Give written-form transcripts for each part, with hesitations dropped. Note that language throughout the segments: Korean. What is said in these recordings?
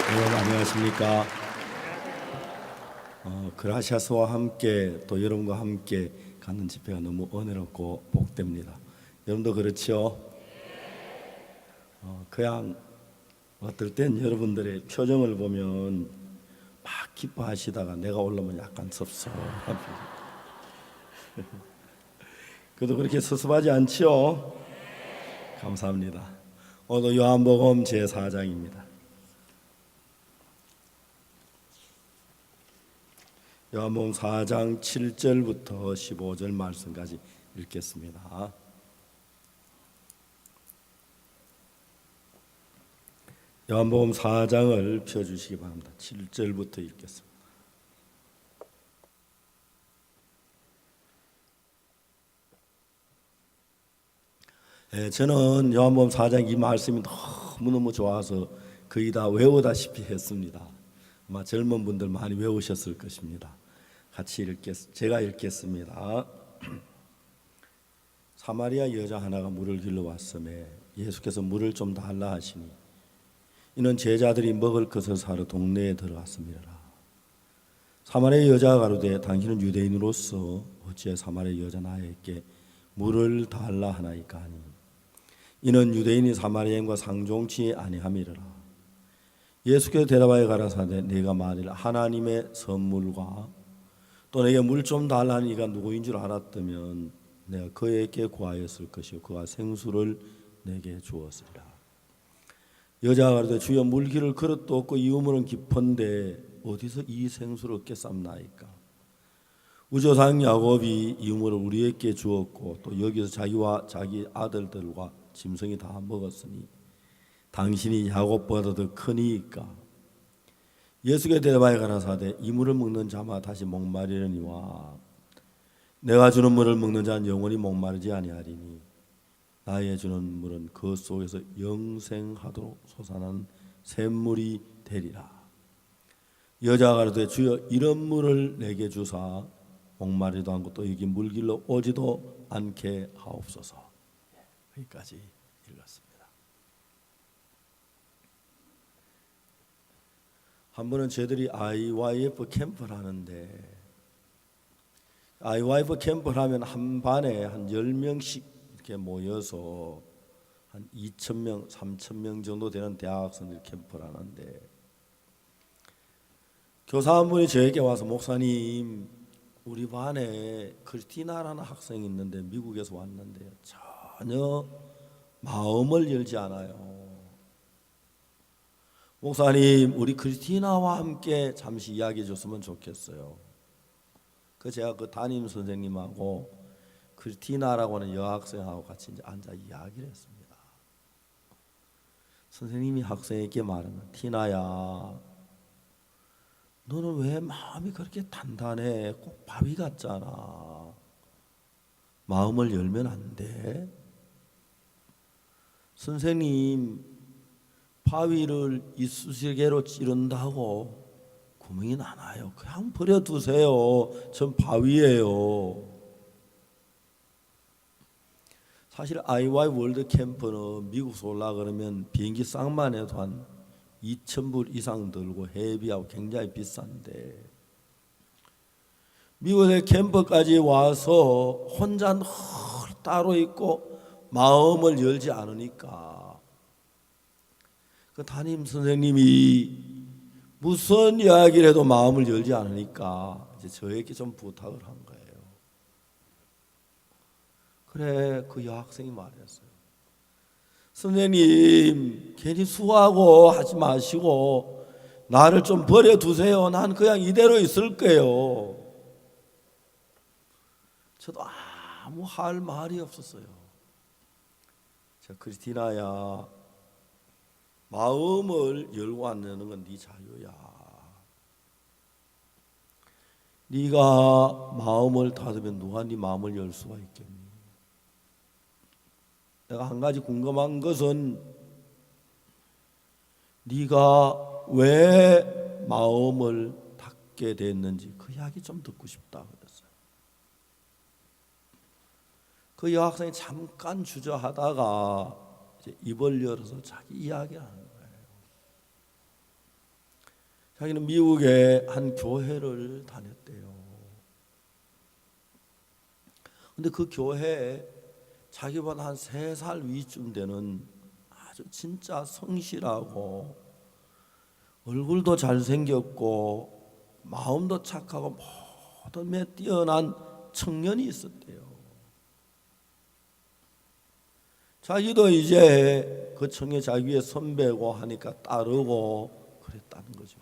여러분 안녕하십니까? 그라시아스와 함께 또 여러분과 함께 가는 집회가 너무 은혜롭고 복됩니다. 여러분도 그렇죠? 그냥 어떨 땐 여러분들의 표정을 보면 막 기뻐하시다가 내가 올라오면 약간 섭섭한 표정. 그래도 그렇게 섭섭하지 않죠? 감사합니다. 오늘 요한복음 제4장입니다. 요한복음 4장 7절부터 15절 말씀까지 읽겠습니다. 요한복음 4장을 펴주시기 바랍니다. 7절부터 읽겠습니다. 저는 요한복음 4장 이 말씀이 너무너무 좋아서 거의 다 외우다시피 했습니다. 아마 젊은 분들 많이 외우셨을 것입니다. 제가 읽겠습니다. 사마리아 여자 하나가 물을 길러 왔음에 예수께서 물을 좀 달라 하시니 이는 제자들이 먹을 것을 사러 동네에 들어갔음이라. 사마리아 여자가 가로되 당신은 유대인으로서 어찌 사마리아 여자 나에게 물을 달라 하나이까 하니 이는 유대인이 사마리아인과 상종치 아니함이라. 예수께서 대답하여 가라사대 내가 만일 하나님의 선물과 또 내게 물 좀 달라는 이가 누구인 줄 알았다면 내가 그에게 구하였을 것이요 그가 생수를 내게 주었으리라. 여자가 가로되 주여 물기를 그릇도 없고 이 우물은 깊은데 어디서 이 생수를 얻겠삼나이까. 우조상 야곱이 이 우물을 우리에게 주었고 또 여기서 자기와 자기 아들들과 짐승이 다 먹었으니 당신이 야곱보다 더 크니까. 예수께서 대답하여 가라사대 이 물을 먹는 자마다 다시 목마르려니와 내가 주는 물을 먹는 자는 영원히 목마르지 아니하리니 나의 주는 물은 그 속에서 영생하도록 솟아나는 샘물이 되리라. 여자가 가로되 주여 이런 물을 내게 주사 목마르지도 않고 또 여기 물길로 오지도 않게 하옵소서. 여기까지 읽었습니다. 한 번은 저희들이 IYF 캠프를 하는데 IYF 캠프를 하면 한 반에 한 10명씩 이렇게 모여서 한 2,000명, 3,000명 정도 되는 대학생들 캠프를 하는데 교사 한 분이 저에게 와서 목사님 우리 반에 크리스티나라는 학생이 있는데 미국에서 왔는데 전혀 마음을 열지 않아요. 목사님 우리 크리스티나와 함께 잠시 이야기해 줬으면 좋겠어요. 제가 그 담임 선생님하고 크리스티나라고 하는 여학생하고 같이 이제 앉아 이야기를 했습니다. 선생님이 학생에게 말하는 티나야 너는 왜 마음이 그렇게 단단해? 꼭 바위 같잖아. 마음을 열면 안 돼? 선생님 바위를 이쑤시개로 찌른다고 구멍이 나나요? 그냥 버려두세요. 전 바위예요. 사실 IY 월드 캠프는 미국에서 올라가 그러면 비행기 쌍만 해도 한 2,000불 이상 들고 해비하고 굉장히 비싼데 미국의 캠프까지 와서 혼자 늘 따로 있고 마음을 열지 않으니까 그 담임 선생님이 무슨 이야기를 해도 마음을 열지 않으니까 이제 저에게 좀 부탁을 한 거예요. 그래 그 여학생이 말했어요. 선생님 괜히 수고하고 하지 마시고 나를 좀 버려두세요. 난 그냥 이대로 있을게요. 저도 아무 할 말이 없었어요. 저 크리스티나야 마음을 열고 안 여는 건 네 자유야. 네가 마음을 닫으면 누가 네 마음을 열 수가 있겠니? 내가 한 가지 궁금한 것은 네가 왜 마음을 닫게 됐는지 그 이야기 좀 듣고 싶다 그랬어요. 그 여학생이 잠깐 주저하다가 이제 입을 열어서 자기 이야기를 하는 거예요. 자기는 미국의 한 교회를 다녔대요. 근데 그 교회에 자기보다 한 3살 위쯤 되는 아주 진짜 성실하고 얼굴도 잘생겼고 마음도 착하고 모든 데 뛰어난 청년이 있었대요. 자기도 이제 그 청년 자기의 선배고 하니까 따르고 그랬다는 거죠.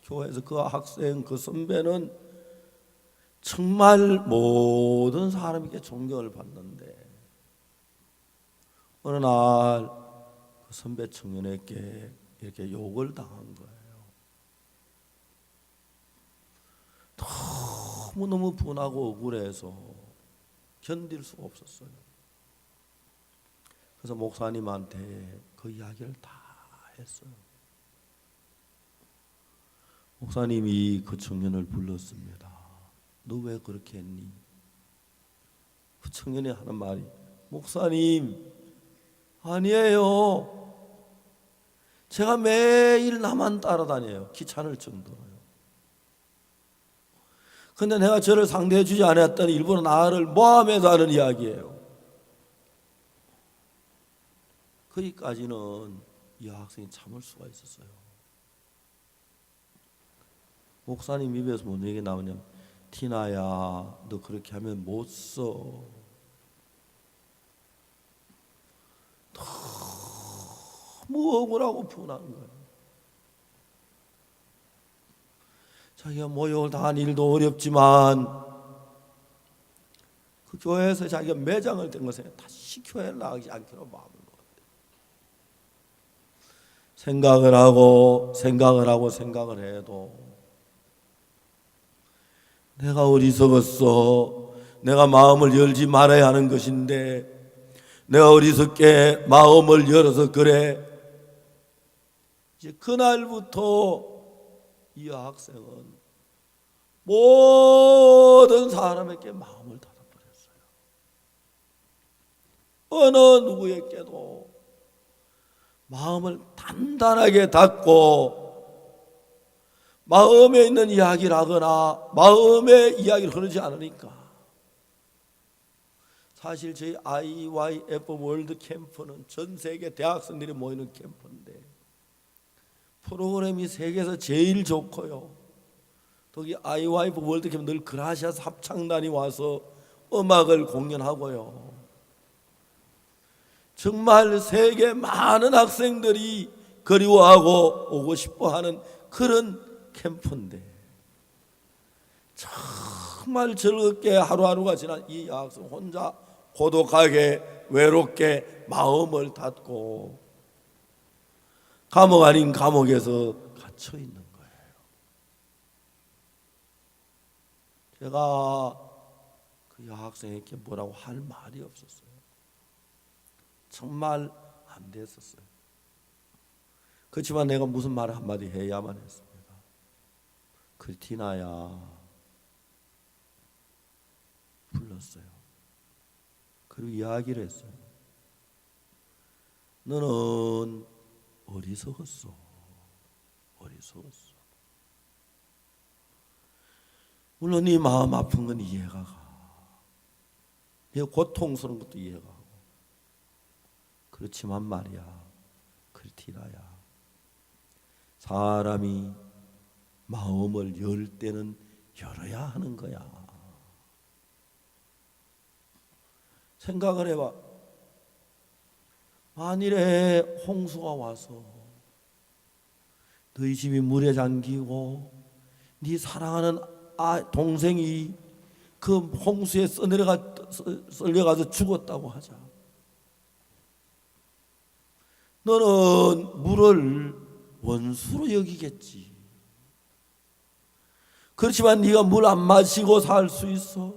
교회에서 그 학생, 그 선배는 정말 모든 사람에게 존경을 받는데 어느 날 그 선배 청년에게 이렇게 욕을 당한 거예요. 너무너무 분하고 억울해서 견딜 수가 없었어요. 그래서 목사님한테 그 이야기를 다 했어요. 목사님이 그 청년을 불렀습니다. 너 왜 그렇게 했니? 그 청년이 하는 말이, 목사님, 아니에요. 제가 매일 나만 따라다녀요. 귀찮을 정도로요. 근데 내가 저를 상대해 주지 않았더니 일부러 나를 모함해서 하는 이야기예요. 거기까지는 이 학생이 참을 수가 있었어요. 목사님 입에서 뭔 얘기 나오냐면, 티나야, 너 그렇게 하면 못 써. 너무 억울하고 분한 거예요. 자기가 모욕을 당한 일도 어렵지만 그 교회에서 자기가 매장을 된 것에 다시 교회를 나가지 않기로 마음을 먹었대요. 생각을 해도 내가 어리석었어. 내가 마음을 열지 말아야 하는 것인데 내가 어리석게 마음을 열어서 그래. 이제 그날부터 이 학생은 모든 사람에게 마음을 닫아버렸어요. 어느 누구에게도 마음을 단단하게 닫고 마음에 있는 이야기를 하거나 마음의 이야기를 흐르지 않으니까. 사실 저희 IYF 월드 캠프는 전 세계 대학생들이 모이는 캠프인데 프로그램이 세계에서 제일 좋고요. 거기 IYF 월드 캠프 늘 그라시아스 합창단이 와서 음악을 공연하고요. 정말 세계 많은 학생들이 그리워하고 오고 싶어하는 그런 캠프인데 정말 즐겁게 하루하루가 지난 이 여학생 혼자 고독하게 외롭게 마음을 닫고 감옥 아닌 감옥에서 갇혀 있는 거예요. 제가 그 여학생에게 뭐라고 할 말이 없었어요. 정말 안 됐었어요. 그렇지만 내가 무슨 말 한마디 해야만 했습니다. 크리티나야, 불렀어요. 그리고 이야기를 했어요. 너는 어리석었어. 물론 네 마음 아픈 건 이해가 가. 네 고통스러운 것도 이해가 가고. 그렇지만 말이야, 크리티나야, 사람이 마음을 열 때는 열어야 하는 거야. 생각을 해봐. 만일에 홍수가 와서 너희 집이 물에 잠기고 네 사랑하는 동생이 그 홍수에 썰려가서 죽었다고 하자. 너는 물을 원수로 여기겠지. 그렇지만 네가 물 안 마시고 살 수 있어?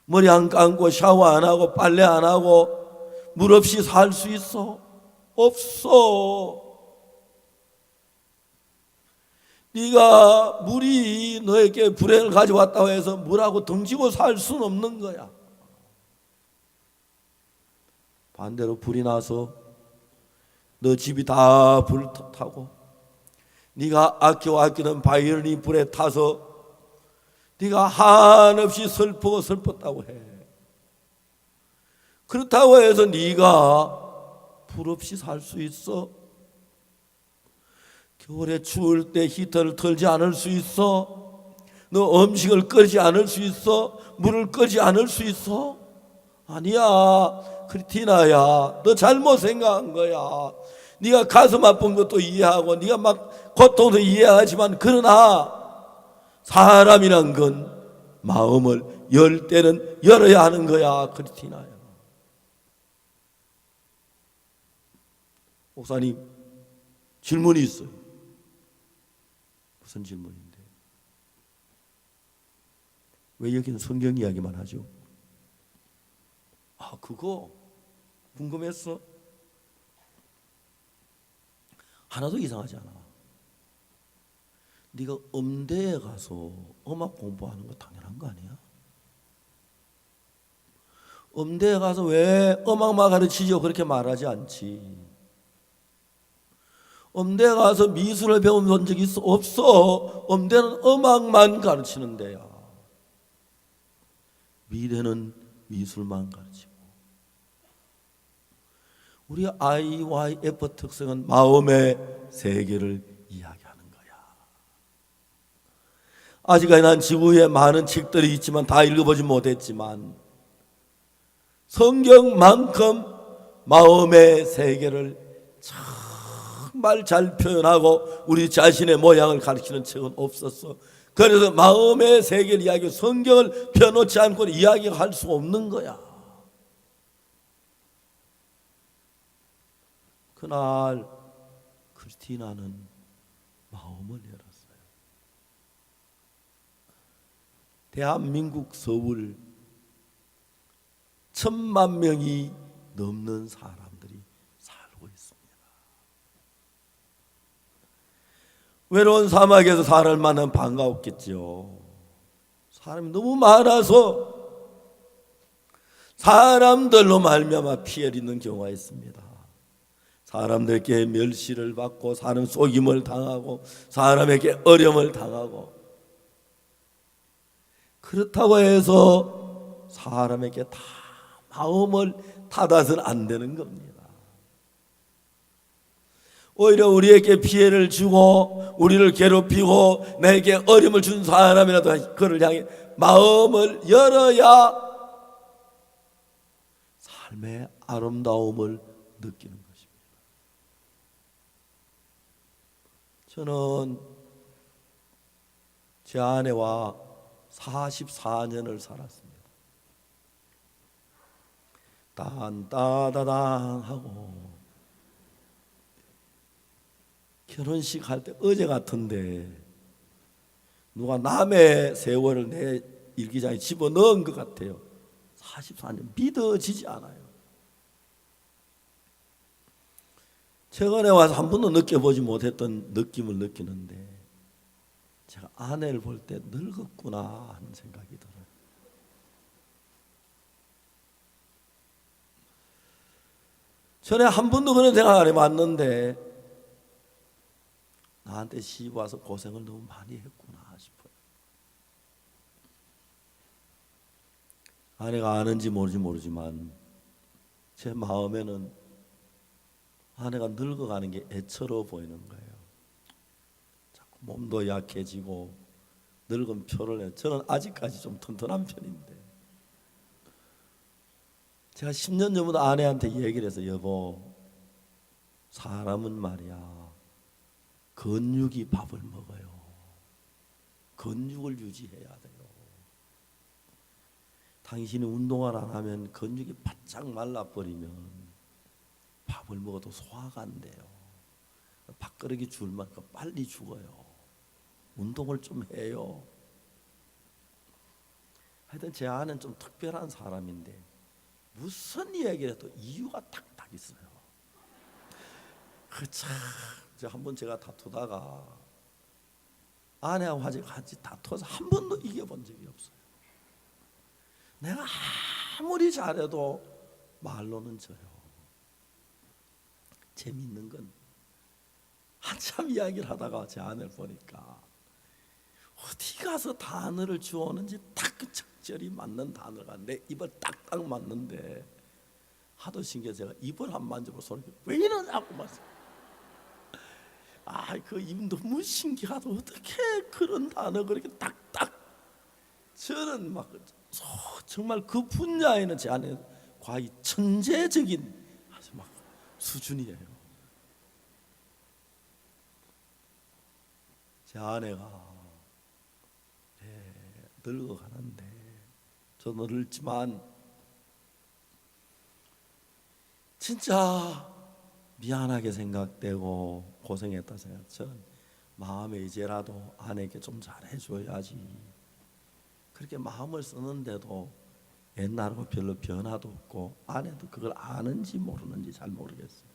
머리 안 감고 샤워 안 하고 빨래 안 하고 물 없이 살 수 있어? 없어. 네가 물이 너에게 불행을 가져왔다고 해서 물하고 등지고 살 수는 없는 거야. 반대로 불이 나서 너 집이 다 불타고 네가 아끼던 바이올린이 불에 타서 네가 한없이 슬펐다고 해. 그렇다고 해서 네가 불 없이 살 수 있어? 겨울에 추울 때 히터를 틀지 않을 수 있어? 너 음식을 끓이지 않을 수 있어? 물을 끓이지 않을 수 있어? 아니야, 크리티나야, 너 잘못 생각한 거야. 네가 가슴 아픈 것도 이해하고 네가 막 고통도 이해하지만, 그러나 사람이란 건 마음을 열 때는 열어야 하는 거야, 크리티나야. 목사님, 질문이 있어요. 무슨 질문인데? 왜 여기는 성경 이야기만 하죠? 아, 그거 궁금했어? 하나도 이상하지 않아. 네가 음대에 가서 음악 공부하는 거 당연한 거 아니야? 음대에 가서 왜 음악만 가르치죠? 그렇게 말하지 않지. 음대에 가서 미술을 배워본 적이 있어? 없어. 음대는 음악만 가르치는 데야. 미래는 미술만 가르치고. 우리 IYF 특성은 마음의 세계를 이야기하는 거야. 아직까지 난 지구에 많은 책들이 있지만 다 읽어보지 못했지만 성경만큼 마음의 세계를 정말 잘 표현하고 우리 자신의 모양을 가르치는 책은 없었어. 그래서 마음의 세계를 이야기하고 성경을 펴놓지 않고 이야기할 수 없는 거야. 그날 크리스티나는 마음을 열었어요. 대한민국 서울 1,000만 명이 넘는 사람들이 살고 있습니다. 외로운 사막에서 사람을 만나면 반가웠겠죠. 사람이 너무 많아서 사람들로 말미암아 피해를 입는 경우가 있습니다. 사람들에게 멸시를 받고 사람 속임을 당하고 사람에게 어려움을 당하고, 그렇다고 해서 사람에게 다 마음을 닫아서는 안 되는 겁니다. 오히려 우리에게 피해를 주고 우리를 괴롭히고 내게 어려움을 준 사람이라도 그를 향해 마음을 열어야 삶의 아름다움을 느끼는 것입니다. 저는 제 아내와 44년을 살았습니다. 딴따다당 하고 결혼식 할 때 어제 같은데 누가 남의 세월을 내 일기장에 집어넣은 것 같아요. 44년 믿어지지 않아요. 최근에 와서 한 번도 느껴보지 못했던 느낌을 느끼는데 제가 아내를 볼 때 늙었구나 하는 생각이 들어요. 전에 한 번도 그런 생각 안 해봤는데 나한테 시집 와서 고생을 너무 많이 했구나 싶어요. 아내가 아는지 모르지만 제 마음에는 아내가 늙어가는 게 애처로워 보이는 거예요. 자꾸 몸도 약해지고 늙은 표를 해요. 저는 아직까지 좀 튼튼한 편인데 제가 10년 전부터 아내한테 얘기를 해서 여보, 사람은 말이야 근육이 밥을 먹어요. 근육을 유지해야 돼요. 당신이 운동을 안 하면 근육이 바짝 말라버리면 밥을 먹어도 소화가 안 돼요. 밥그릇이 줄 만큼 빨리 죽어요. 운동을 좀 해요. 하여튼 제 아내는 좀 특별한 사람인데 무슨 이야기를 해도 이유가 딱딱 있어요. 한번 제가 다투다가 아내하고 같이 다투어서 한 번도 이겨본 적이 없어요. 내가 아무리 잘해도 말로는 져요. 재미있는 건 한참 이야기를 하다가 제 아내를 보니까 어디 가서 단어를 주었는지 딱 그 적절히 맞는 단어가 내 입을 딱딱 맞는데 하도 신기해서 제가 입을 한 만져보고 소리 왜 이러냐고 말씀. 그 입 너무 신기하다. 어떻게 그런 단어 그렇게 딱딱. 저는 막 정말 그 분야에는 제 아내 거의 천재적인 아주 막 수준이에요. 제 아내가 늙어가는데 저도 늙지만 진짜 미안하게 생각되고 고생했다 생각. 전 마음에 이제라도 아내에게 좀 잘해줘야지. 그렇게 마음을 쓰는데도 옛날하고 별로 변화도 없고 아내도 그걸 아는지 모르는지 잘 모르겠어요.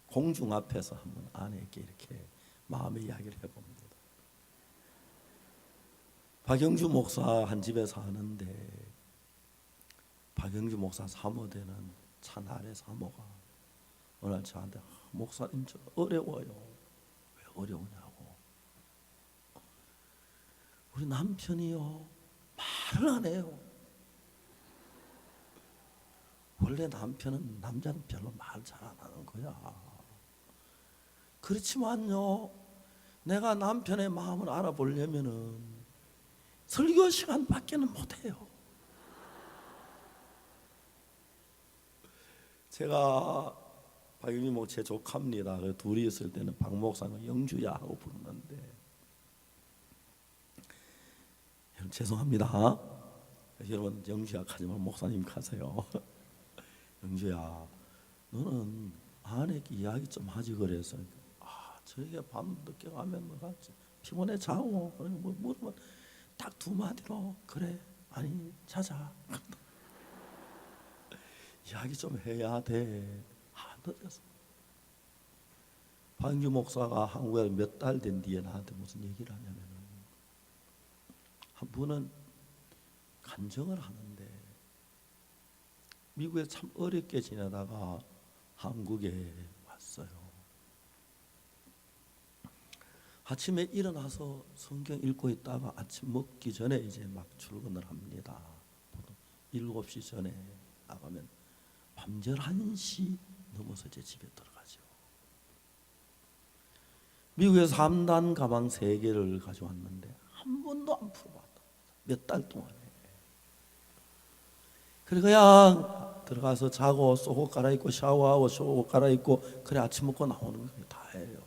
공중 앞에서 한번 아내에게 이렇게 마음의 이야기를 해봅니다. 박영주 목사 한 집에 사는데 박영주 목사 사모되는 차나래 사모가 어느 날 저한테 목사님 저 어려워요. 왜 어려우냐고. 우리 남편이요 말을 안 해요. 원래 남자는 별로 말 잘 안 하는 거야. 그렇지만요 내가 남편의 마음을 알아보려면은 설교 시간밖에는 못해요. 제가 박영희 목 제 조카입니다. 둘이 있을 때는 박 목사는 영주야 하고 부르는데 여러분 죄송합니다. 여러분 영주야 가지 말고 목사님 가세요. 영주야 너는 아내에게 이야기 좀 하지 그래서 저녁에 밤 늦게 가면 뭐가 피곤해 자고 뭐 물으면 딱 두 마디로 그래 아니 자자 이야기 좀 해야 돼. 늦었어. 박영주 목사가 한국에 몇 달 된 뒤에 나한테 무슨 얘기를 하냐면 한 분은 간증을 하는데 미국에 참 어렵게 지내다가 한국에 왔어요. 아침에 일어나서 성경 읽고 있다가 아침 먹기 전에 이제 막 출근을 합니다. 7시 전에 나가면 밤 11시 넘어서 제 집에 들어가죠. 미국에서 3단 가방 3개를 가져왔는데 한 번도 안 풀어봤다. 몇 달 동안에. 그래 그냥 들어가서 자고 속옷 갈아입고 샤워하고 속옷 갈아입고 그래 아침 먹고 나오는 게 다예요.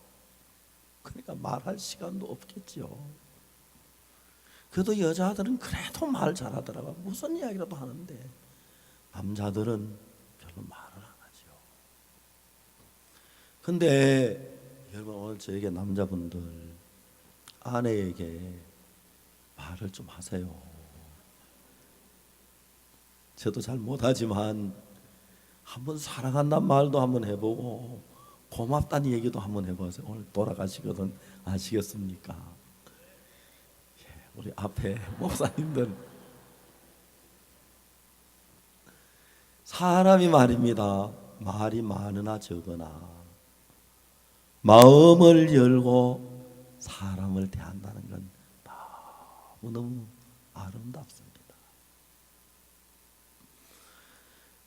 그러니까 말할 시간도 없겠죠. 그래도 여자들은 그래도 말 잘하더라고요. 무슨 이야기라도 하는데 남자들은 별로 말을 안 하죠. 근데 여러분 오늘 저에게 남자분들 아내에게 말을 좀 하세요. 저도 잘 못하지만 한번 사랑한다는 말도 한번 해보고 고맙다는 얘기도 한번 해보세요. 오늘 돌아가시거든 아시겠습니까? 우리 앞에 목사님들 사람이 말입니다. 말이 많으나 적으나 마음을 열고 사람을 대한다는 건 너무너무 아름답습니다.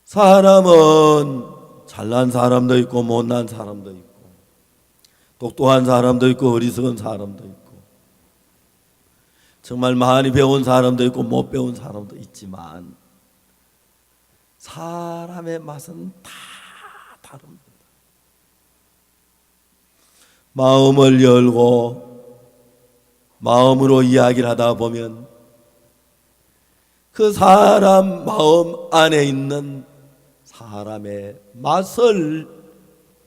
사람은 잘난 사람도 있고 못난 사람도 있고 똑똑한 사람도 있고 어리석은 사람도 있고 정말 많이 배운 사람도 있고 못 배운 사람도 있지만 사람의 맛은 다 다릅니다. 마음을 열고 마음으로 이야기를 하다 보면 그 사람 마음 안에 있는 사람의 맛을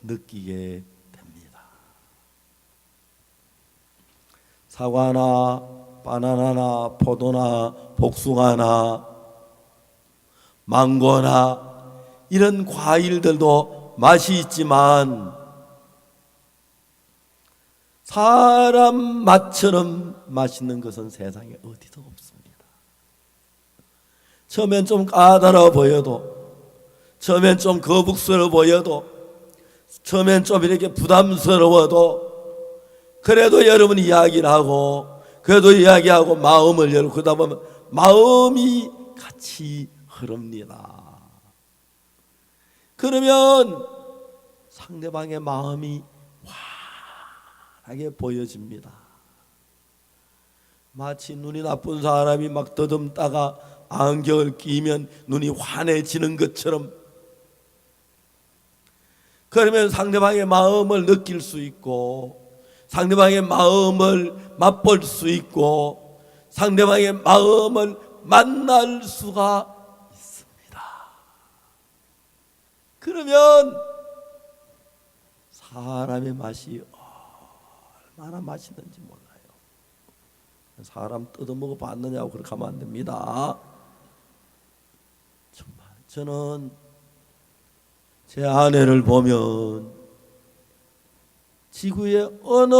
느끼게 됩니다. 사과나 바나나나 포도나 복숭아나 망고나 이런 과일들도 맛이 있지만 사람 맛처럼 맛있는 것은 세상에 어디도 없습니다. 처음엔 좀 까다로워 보여도 처음엔 좀 거북스러워 보여도 처음엔 좀 이렇게 부담스러워도 그래도 여러분 이야기를 하고, 그래도 이야기하고 마음을 열고 그러다 보면 마음이 같이 흐릅니다. 그러면 상대방의 마음이 환하게 보여집니다. 마치 눈이 나쁜 사람이 막 더듬다가 안경을 끼면 눈이 환해지는 것처럼, 그러면 상대방의 마음을 느낄 수 있고, 상대방의 마음을 맛볼 수 있고, 상대방의 마음을 만날 수가 있습니다. 그러면 사람의 맛이 얼마나 맛있는지 몰라요. 사람 뜯어먹어 봤느냐고 그렇게 하면 안 됩니다. 정말 저는 제 아내를 보면 지구의 어느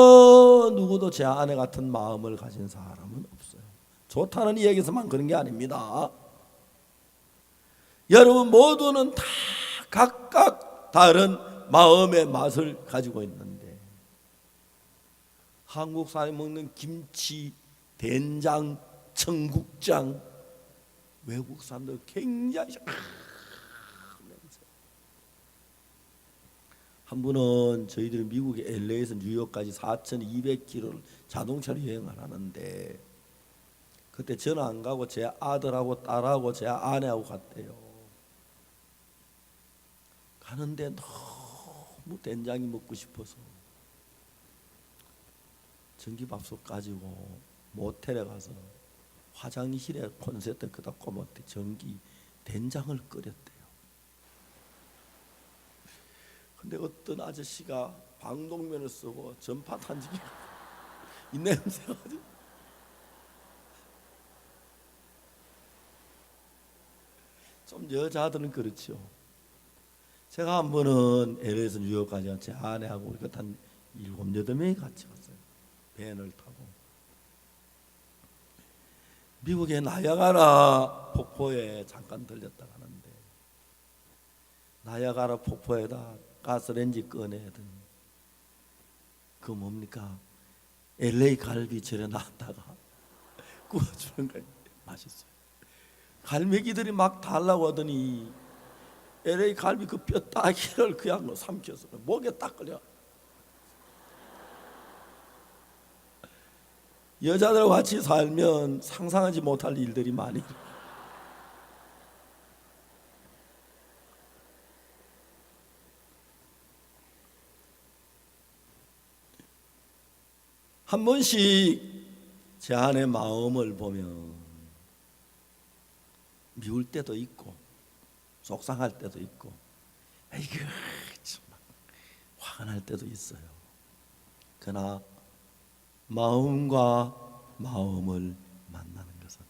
누구도 제 아내 같은 마음을 가진 사람은 없어요. 좋다는 이야기에서만 그런 게 아닙니다. 여러분 모두는 다 각각 다른 마음의 맛을 가지고 있는데, 한국 사람이 먹는 김치, 된장, 청국장, 외국 사람들 굉장히 냄새. 한 분은 저희들이 미국의 LA에서 뉴욕까지 4,200km를 자동차로 여행을 하는데, 그때 저는 안 가고 제 아들하고 딸하고 제 아내하고 갔대요. 가는데 너무 된장이 먹고 싶어서 전기밥솥 가지고 모텔에 가서 화장실에 콘센트 그다 꼽았대. 전기 된장을 끓였대요. 근데 어떤 아저씨가 방독면을 쓰고 전파 탄지기 이 냄새가 좀 여자들은 그렇죠. 제가 한 번은 LA에서 뉴욕까지 제 아내하고 우리 한 7, 8명이 같이 갔어요. 밴을 타고. 미국의 나야가라 폭포에 잠깐 들렸다 가는데, 나야가라 폭포에다 가스레인지 꺼내더니 그 뭡니까? LA 갈비 절에 놨다가 구워주는 거예요. 맛있어요. 갈매기들이 막 달라고 하더니 LA 갈비 그 뼈 따기를 그냥 삼켜서 목에 딱 걸려. 여자들과 같이 살면 상상하지 못할 일들이 많이. 한 번씩 제 아내 마음을 보면 미울 때도 있고 속상할 때도 있고, 아이고 정말 화가 날 때도 있어요. 그러나 마음과 마음을 만나는 것은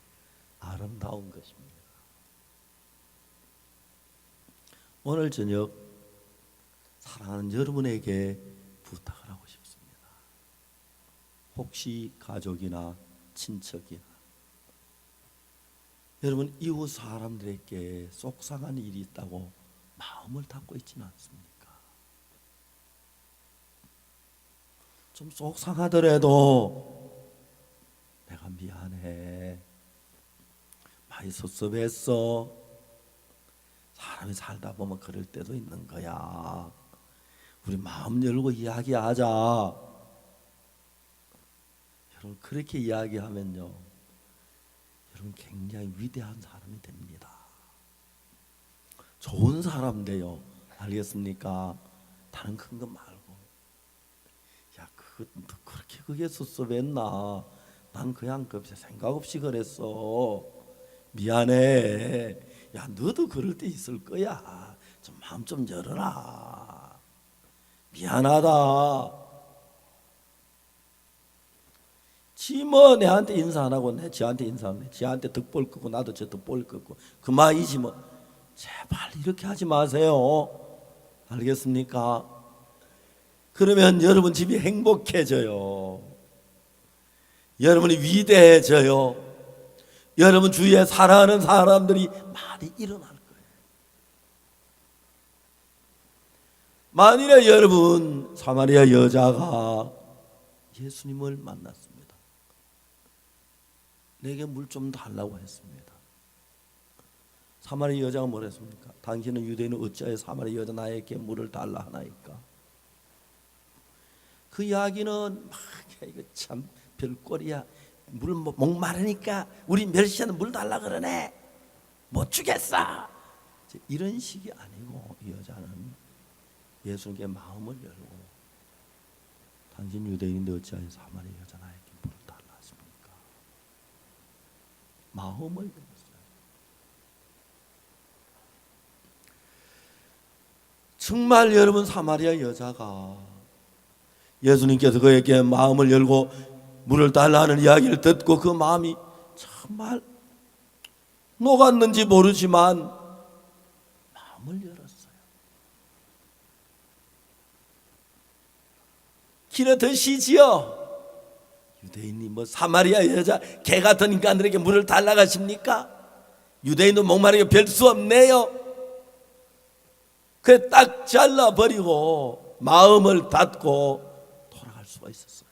아름다운 것입니다. 오늘 저녁 사랑하는 여러분에게 부탁을 하고 싶습니다. 혹시 가족이나 친척이나 여러분 이웃 사람들에게 속상한 일이 있다고 마음을 닫고 있지는 않습니까? 좀 속상하더라도 내가 미안해, 많이 섭섭했어. 사람이 살다 보면 그럴 때도 있는 거야. 우리 마음 열고 이야기하자. 여러분 그렇게 이야기하면요, 여러분 굉장히 위대한 사람이 됩니다. 좋은 사람 돼요. 알겠습니까? 다른 큰 거 말고. 야, 그렇게 그게 섭섭했나? 난 그냥 생각 없이 그랬어. 미안해. 야, 너도 그럴 때 있을 거야. 좀 마음 좀 열어라. 미안하다. 지 뭐 내한테 인사 안 하고 내 지한테 인사하네. 지한테 덕볼 거고 나도 저 덕볼 거고 그만이지 뭐. 제발 이렇게 하지 마세요. 알겠습니까? 그러면 여러분 집이 행복해져요. 여러분이 위대해져요. 여러분 주위에 사랑하는 사람들이 많이 일어날 거예요. 만일에 여러분 사마리아 여자가 예수님을 만났습니다. 내게 물 좀 달라고 했습니다. 사마리아 여자가 뭐라 했습니까? 당신은 유대인은 어찌하여 사마리아 여자 나에게 물을 달라 하나이까? 그 이야기는 막 이거 참 별꼴이야. 물 목마르니까 우리 멸시하는 물 달라 그러네. 못 주겠어. 이런 식이 아니고 이 여자는 예수님께 마음을 열고 당신 유대인인데 어찌하여 사마리아 여자 나에게 물을 달라 하십니까? 마음을 열었어요. 정말 여러분 사마리아 여자가 예수님께서 그에게 마음을 열고 물을 달라는 이야기를 듣고 그 마음이 정말 녹았는지 모르지만 마음을 열었어요. 길에 드시지요. 유대인이 뭐 사마리아 여자 개 같은 인간들에게 물을 달라고 하십니까? 유대인도 목마르게 별 수 없네요. 그래 딱 잘라버리고 마음을 닫고 돌아갈 수가 있었어요.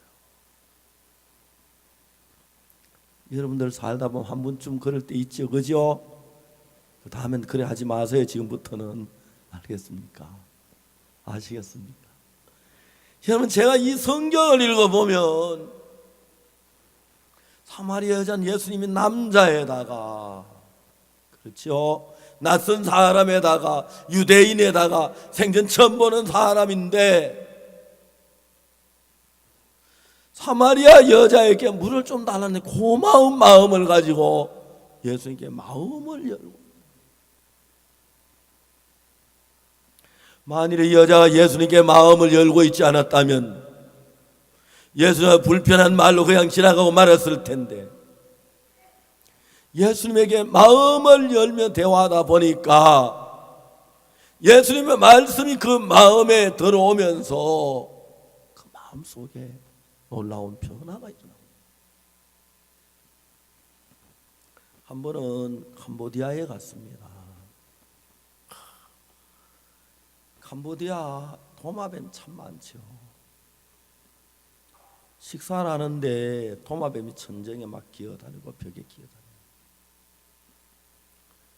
여러분들 살다 보면 한 번쯤 그럴 때 있죠, 그죠? 그 다음엔 그래 하지 마세요. 지금부터는. 알겠습니까? 아시겠습니까? 여러분 제가 이 성경을 읽어보면 사마리아 여자는 예수님이 남자에다가 그렇죠? 낯선 사람에다가 유대인에다가 생전 처음 보는 사람인데 사마리아 여자에게 물을 좀 달라는 고마운 마음을 가지고 예수님께 마음을 열고, 만일에 이 여자가 예수님께 마음을 열고 있지 않았다면 예수님은 불편한 말로 그냥 지나가고 말았을 텐데 예수님에게 마음을 열며 대화하다 보니까 예수님의 말씀이 그 마음에 들어오면서 그 마음 속에 놀라운 변화가 일어납니다. 한 번은 캄보디아에 갔습니다. 캄보디아 도마뱀 참 많죠. 식사를 하는데 도마뱀이 천정에 막 기어다니고 벽에 기어다니고.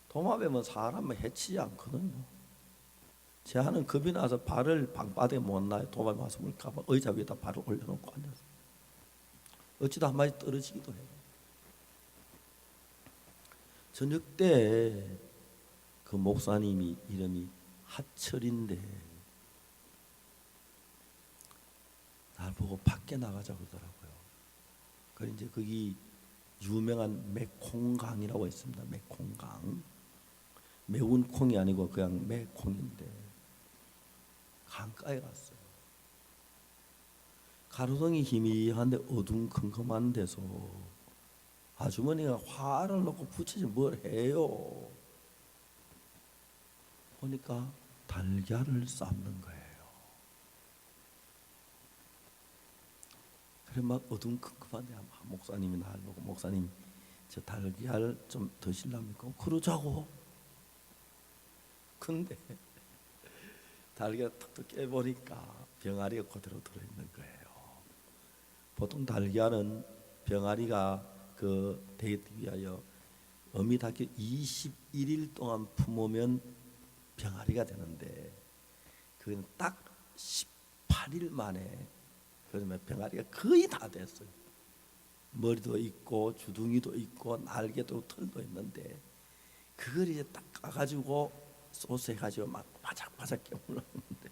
도마뱀은 사람을 해치지 않거든요. 제 아는 겁이 나서 발을 방바닥에 못 놔요. 도마뱀 와서 물까봐 의자 위에다 발을 올려놓고 앉아서 어찌다 한 마디 떨어지기도 해요. 저녁 때 그 목사님이 이름이 하철인데 날 보고 밖에 나가자고 그러더라고요. 그래서 이제 거기 유명한 메콩강이라고 있습니다. 메콩강. 매운 콩이 아니고 그냥 메콩인데 강가에 갔어요. 가로등이 희미한데 어둠컴컴한 데서 아주머니가 화를 놓고 부채질 뭘 해요. 보니까 달걀을 삶는 거예요. 그래 막 어둠컴컴한데 목사님이 날 보고 목사님 저 달걀 좀 드실랍니까? 그러자고. 근데 달걀 툭툭 깨보니까 병아리가 그대로 들어있는 거예요. 보통 달걀은 병아리가 그 되기 위하여 어미 닭이 21일 동안 품으면 병아리가 되는데 그건 딱 18일 만에 그러면 병아리가 거의 다 됐어요. 머리도 있고 주둥이도 있고 날개도 털도 있는데 그걸 이제 딱 까가지고 소스 해가지고 막 바삭바삭 깨물었는데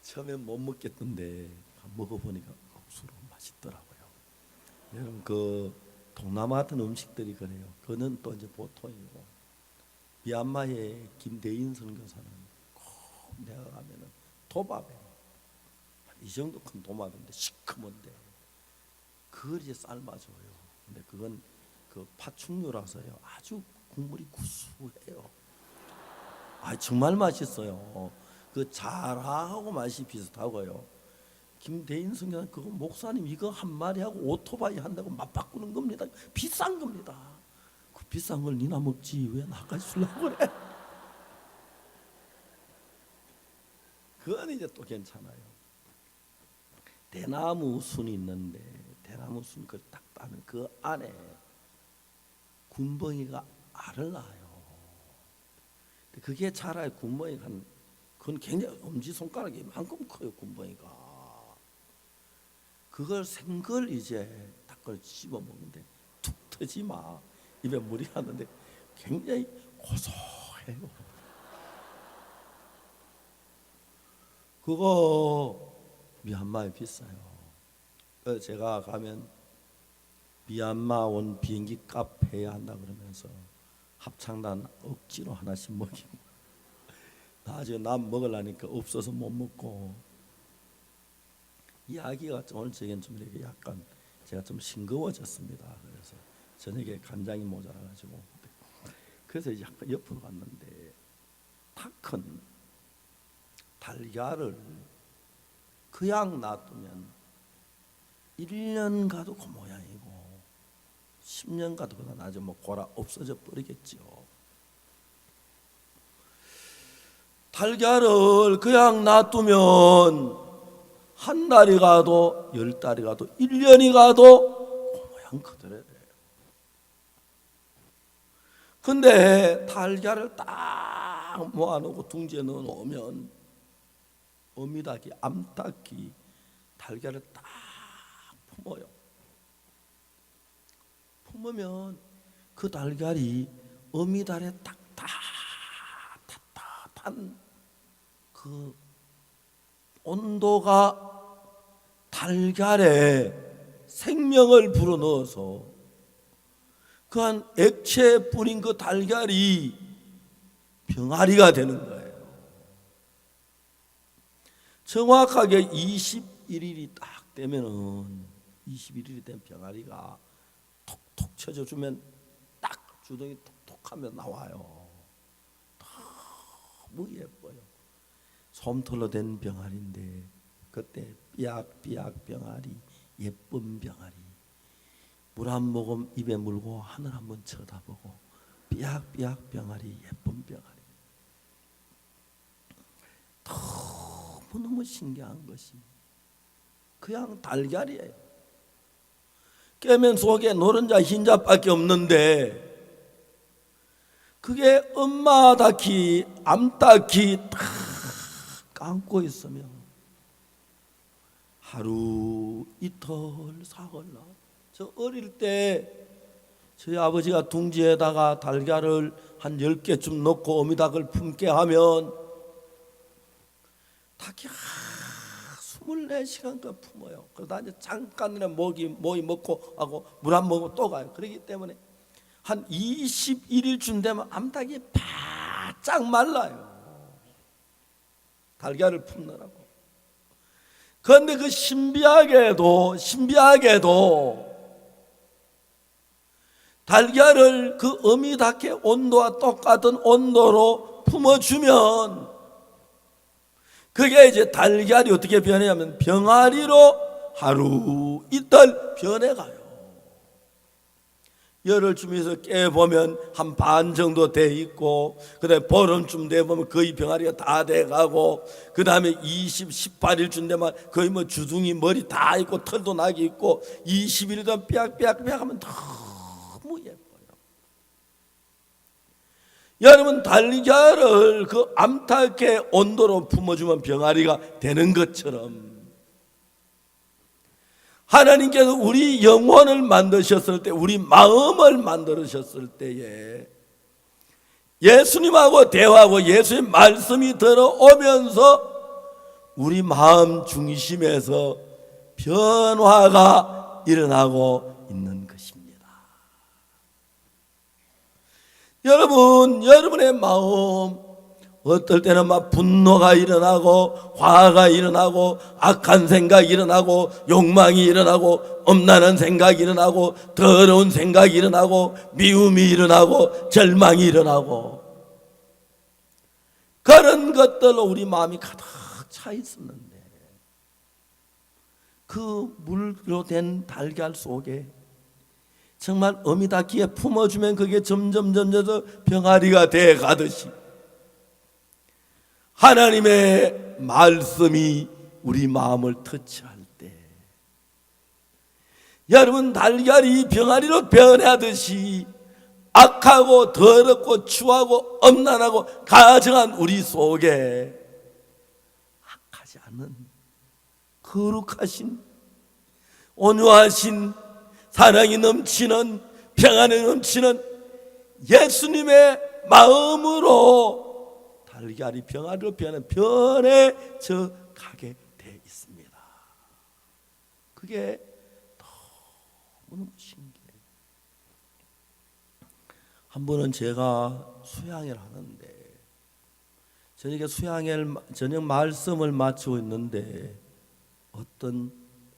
처음엔 못 먹겠던데 먹어보니까 억수로 맛있더라고요. 여러분 그 동남아 같은 음식들이 그래요. 그거는 또 이제 보통이고 미얀마의 김대인 선교사는 꼭 내가 가면은 도마뱀 이 정도 큰 도마뱀인데 시커먼데 그걸 이제 삶아줘요. 근데 그건 그 파충류라서요 아주 국물이 구수해요. 아 정말 맛있어요. 그 자라하고 맛이 비슷하고요. 김대인 선교사는 그거 목사님 이거 한 마리하고 오토바이 한다고 맞바꾸는 겁니다. 비싼 겁니다. 그 비싼 걸 니나 먹지 왜 나까지 주려고 그래? 그건 이제 또 괜찮아요. 대나무 순이 있는데 대나무 순 그 딱 따면 그 안에 군뱅이가 알을 낳아요. 그게 자라야 군뱅이가 그건 굉장히 엄지손가락이만큼 커요. 군뱅이가 그걸 생걸 이제 닭을 씹어 먹는데 툭 트지 마. 입에 물이 나는데 굉장히 고소해요. 그거 미얀마에 비싸요. 그래서 제가 가면 미얀마 온 비행기 값 해야 한다 그러면서 합창단 억지로 하나씩 먹이고 나중에 남 먹으려니까 없어서 못 먹고 이야기가 오늘 저에겐 좀 이렇게 약간 제가 좀 싱거워졌습니다. 그래서 저녁에 간장이 모자라가지고 그래서 약간 옆으로 갔는데 닭은 달걀을 그냥 놔두면 1년 가도 그 모양이고 10년 가도 그다 나중에 뭐 고라 없어져 버리겠죠. 달걀을 그냥 놔두면 한 달이 가도 10달이 가도 1년이 가도 그 모양 그대로래요. 근데 달걀을 딱 모아놓고 둥지에 넣어놓으면 어미닭이 암탉이 달걀을 딱 품어요. 품으면 그 달걀이 어미달에 따뜻한 그 온도가 달걀에 생명을 불어넣어서 그 한 액체에 뿌린 그 달걀이 병아리가 되는 거예요. 정확하게 21일이 딱 되면은 21일이 된 병아리가 톡톡 쳐줘주면 딱 주둥이 톡톡하면 나와요. 너무 예뻐요. 솜털로 된 병아리인데 그때 삐약삐약 병아리, 예쁜 병아리. 물 한 모금 입에 물고 하늘 한번 쳐다보고 삐약삐약 병아리, 예쁜 병아리. 너무 신기한 것이 그냥 달걀이에요. 깨면 속에 노른자 흰자밖에 없는데 그게 엄마 닭이 암탉이 딱 감고 있으면 하루 이틀 사흘날 저 어릴 때 저희 아버지가 둥지에다가 달걀을 한 10개쯤 넣고 어미닭을 품게 하면 닭이 24시간간 품어요. 그러다 이제 잠깐이나 모이 먹고 하고 물 한 모금 또 가요. 그렇기 때문에 한 21일쯤 되면 암탉이 바짝 말라요. 달걀을 품느라고. 그런데 그 신비하게도 달걀을 그 어미 닭의 온도와 똑같은 온도로 품어주면 그게 이제 달걀이 어떻게 변하냐면 병아리로 하루 이틀 변해가요. 열흘 쯤에서 깨보면 한 반 정도 돼 있고 그다음에 보름쯤 돼 보면 거의 병아리가 다 돼가고 그 다음에 18일쯤 되면 거의 뭐 주둥이 머리 다 있고 털도 나게 있고 20일 동안 삐약삐약 하면 너무 예뻐요. 여러분 달걀을 그 암탉의 온도로 품어주면 병아리가 되는 것처럼 하나님께서 우리 영혼을 만드셨을 때 우리 마음을 만드셨을 때에 예수님하고 대화하고 예수의 말씀이 들어오면서 우리 마음 중심에서 변화가 일어나고 있는 것입니다. 여러분, 여러분의 마음 어떨 때는 막 분노가 일어나고 화가 일어나고 악한 생각이 일어나고 욕망이 일어나고 엄란한 생각이 일어나고 더러운 생각이 일어나고 미움이 일어나고 절망이 일어나고 그런 것들로 우리 마음이 가득 차 있었는데 그 물로 된 달걀 속에 정말 어미닭기에 품어주면 그게 점점 병아리가 돼 가듯이 하나님의 말씀이 우리 마음을 터치할 때 여러분, 달걀이 병아리로 변하듯이 악하고 더럽고 추하고 엄난하고 가증한 우리 속에 악하지 않은 거룩하신 온유하신 사랑이 넘치는 평안이 넘치는 예수님의 마음으로 달걀이 병아리로 변해져 가게 돼 있습니다. 그게 너무 신기해요. 한 번은 제가 수양회를 하는데 저녁 말씀을 마치고 있는데 어떤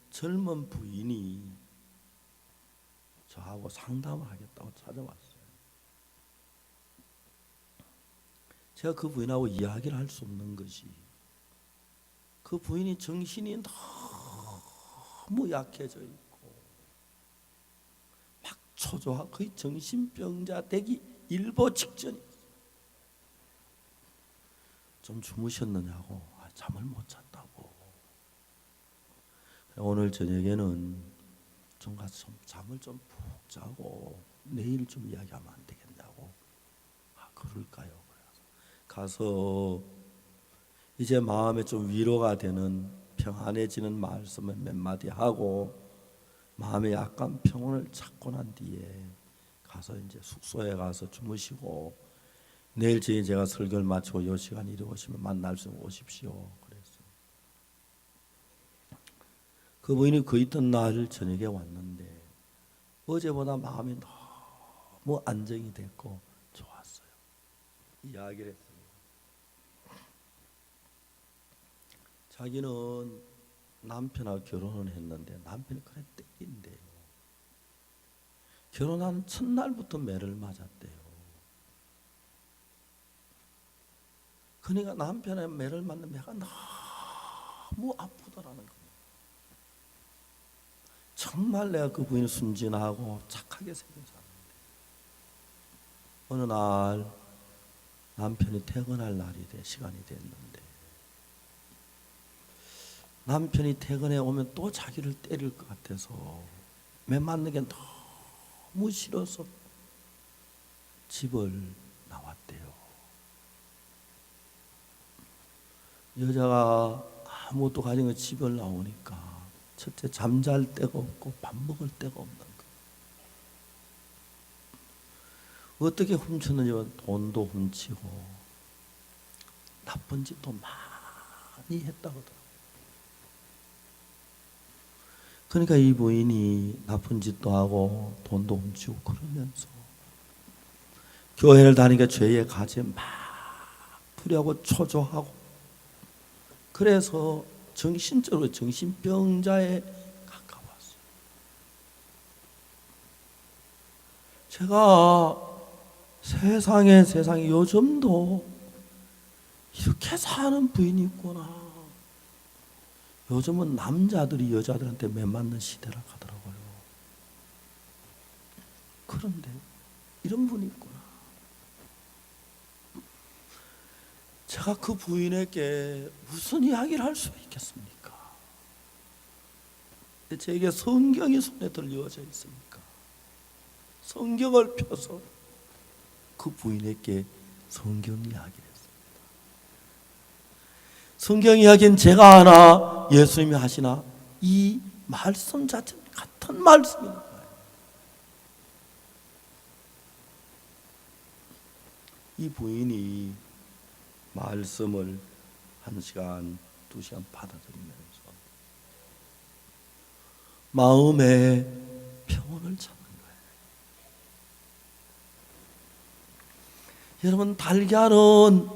젊은 부인이 저하고 상담을 하겠다고 찾아왔어요. 제가 그 부인하고 이야기를 할 수 없는 것이, 그 부인이 정신이 너무 약해져 있고 막 초조하고 거의 정신병자 되기 일보 직전이었어요. 좀 주무셨느냐고. 잠을 못 잤다고. 오늘 저녁에는 좀 가서 잠을 좀 푹 자고 내일 좀 이야기하면 안 되겠냐고. 그럴까요? 가서 이제 마음에 좀 위로가 되는 평안해지는 말씀을 몇 마디 하고 마음에 약간 평온을 찾고 난 뒤에 가서 이제 숙소에 가서 주무시고 내일 제가 설교를 마치고 이 시간 이리 오시면 만날 수 오십시오. 그랬어요. 그 부인이 그 있던 날 저녁에 왔는데 어제보다 마음이 너무 안정이 됐고 좋았어요. 이야기를 했습니다. 자기는 남편하고 결혼을 했는데 남편이 그래 땡긴대요. 결혼한 첫날부터 매를 맞았대요. 그러니까 남편의 매를 맞는 매가 너무 아프더라는 거예요. 정말 내가 그 부인이 순진하고 착하게 생긴 사람인데 어느 날 남편이 퇴근할 날이 시간이 됐는데 남편이 퇴근해 오면 또 자기를 때릴 것 같아서 매 맞는 게 너무 싫어서 집을 나왔대요. 여자가 아무것도 가진 거 집을 나오니까 첫째 잠잘 데가 없고 밥 먹을 데가 없는 거예요. 어떻게 훔쳤는지 돈도 훔치고 나쁜 짓도 많이 했다고 하더라고요. 그러니까 이 부인이 나쁜 짓도 하고 돈도 훔치고 그러면서 교회를 다니니까 죄의 가지에 막 불하고 초조하고 그래서 정신적으로 정신병자에 가까웠어요. 제가 세상에 요즘도 이렇게 사는 부인이 있구나. 요즘은 남자들이 여자들한테 매 맞는 시대라 하더라고요. 그런데 이런 분이 있구나. 제가 그 부인에게 무슨 이야기를 할 수 있겠습니까? 제게 성경이 손에 들려져 있으니까 성경을 펴서 그 부인에게 성경 이야기를 했습니다. 성경 이야기는 제가 하나 예수님이 하시나 이 말씀 자체는 같은 말씀입니다. 이 부인이 말씀을 1시간, 2시간 받아들이면서 마음의 평온을 찾는 거예요. 여러분, 달걀은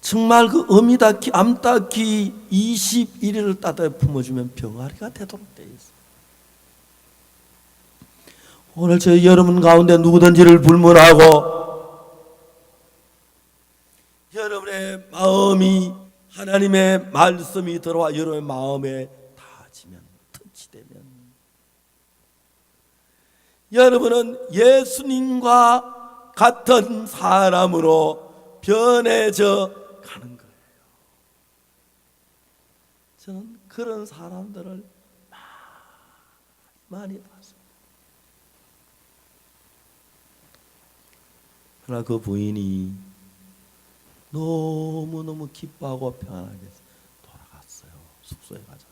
정말 그 어미 닭이, 암 닭이 21일을 따뜻하게 품어주면 병아리가 되도록 되어 있어요. 오늘 저희 여러분 가운데 누구든지를 불문하고 여러분의 마음이 하나님의 말씀이 들어와 여러분의 마음에 닿아지면, 터치되면 여러분은 예수님과 같은 사람으로 변해져 가는 거예요. 저는 그런 사람들을 많이 나왔습니다. 그러나 그 부인이 너무너무 기뻐하고 평안하게 돌아갔어요. 숙소에 가졌어요.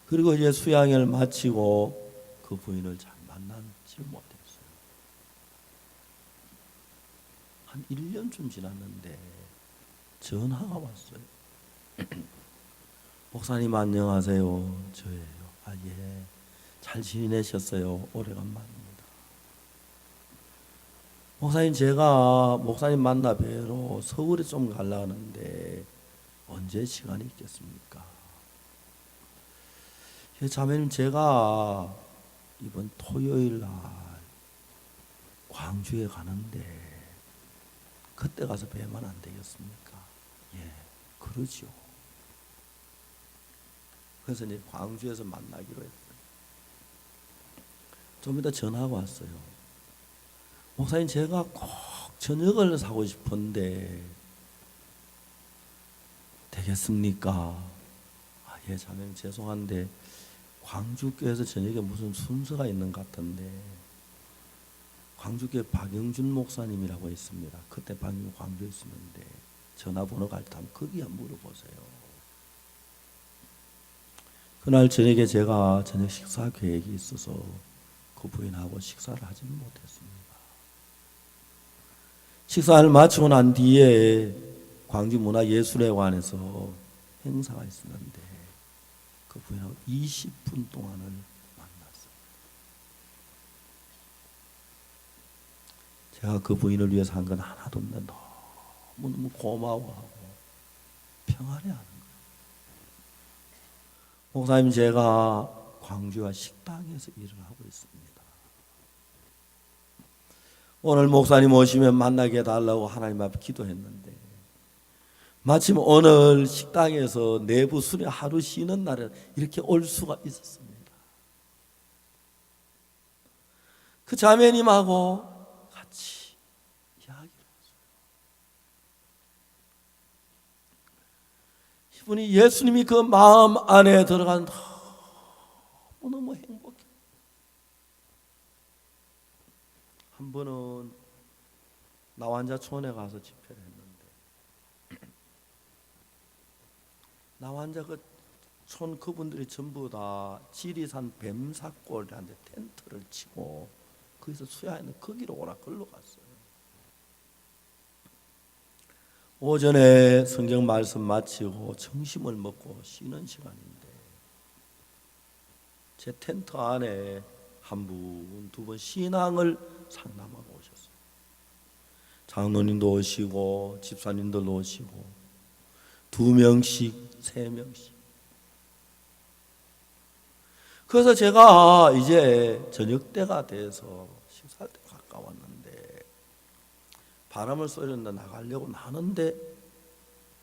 그리고 이제 수양을 마치고 그 부인을 잘 만나지 못했어요. 한 1년쯤 지났는데 전화가 왔어요. 목사님 안녕하세요. 저예요. 아, 예. 잘 지내셨어요? 오래간만입니다. 목사님, 제가 목사님 만나 뵈러 서울에 좀 가려고 하는데 언제 시간이 있겠습니까? 예, 자매님, 제가 이번 토요일 날 광주에 가는데 그때 가서 뵈면 안 되겠습니까? 예, 그러죠. 그래서 이제 광주에서 만나기로 했어요. 좀 이따 전화가 왔어요. 목사님, 제가 꼭 저녁을 사고 싶은데 되겠습니까? 아, 예, 자매님 죄송한데 광주교회에서 저녁에 무슨 순서가 있는 것 같은데 광주교회 박영준 목사님이라고 있습니다. 그때 방금 광주에 있었는데 전화번호가 있다면 거기 한번 물어보세요. 그날 저녁에 제가 저녁 식사 계획이 있어서 그 부인하고 식사를 하지는 못했습니다. 식사를 마치고 난 뒤에 광주문화예술회관에서 행사가 있었는데 그 부인하고 20분 동안을 만났어요. 제가 그 부인을 위해서 한 건 하나도 없는데 너무너무 고마워하고 평안해하는 거예요. 목사님, 제가 광주와 식당에서 일을 하고 있습니다. 오늘 목사님 오시면 만나게 해달라고 하나님 앞에 기도했는데 마침 오늘 식당에서 내부 수련 하루 쉬는 날에 이렇게 올 수가 있었습니다. 그 자매님하고 같이 이야기를 했어요. 이분이 예수님이 그 마음 안에 들어간 너무 행복해. 한 번은 나환자촌에 가서 집회를 했는데 나환자 그 촌 그분들이 전부 다 지리산 뱀사골한테 텐트를 치고 거기서 수야했는데 거기로 오라 걸로 갔어요. 오전에 성경 말씀 마치고 점심을 먹고 쉬는 시간인데 제 텐트 안에 한 분, 두 분 신앙을 상담하고 오셨어요. 장로님도 오시고 집사님도 오시고 2명씩 3명씩. 그래서 제가 이제 저녁 때가 돼서 식사할 때 가까웠는데 바람을 쏘려다 나가려고 나는데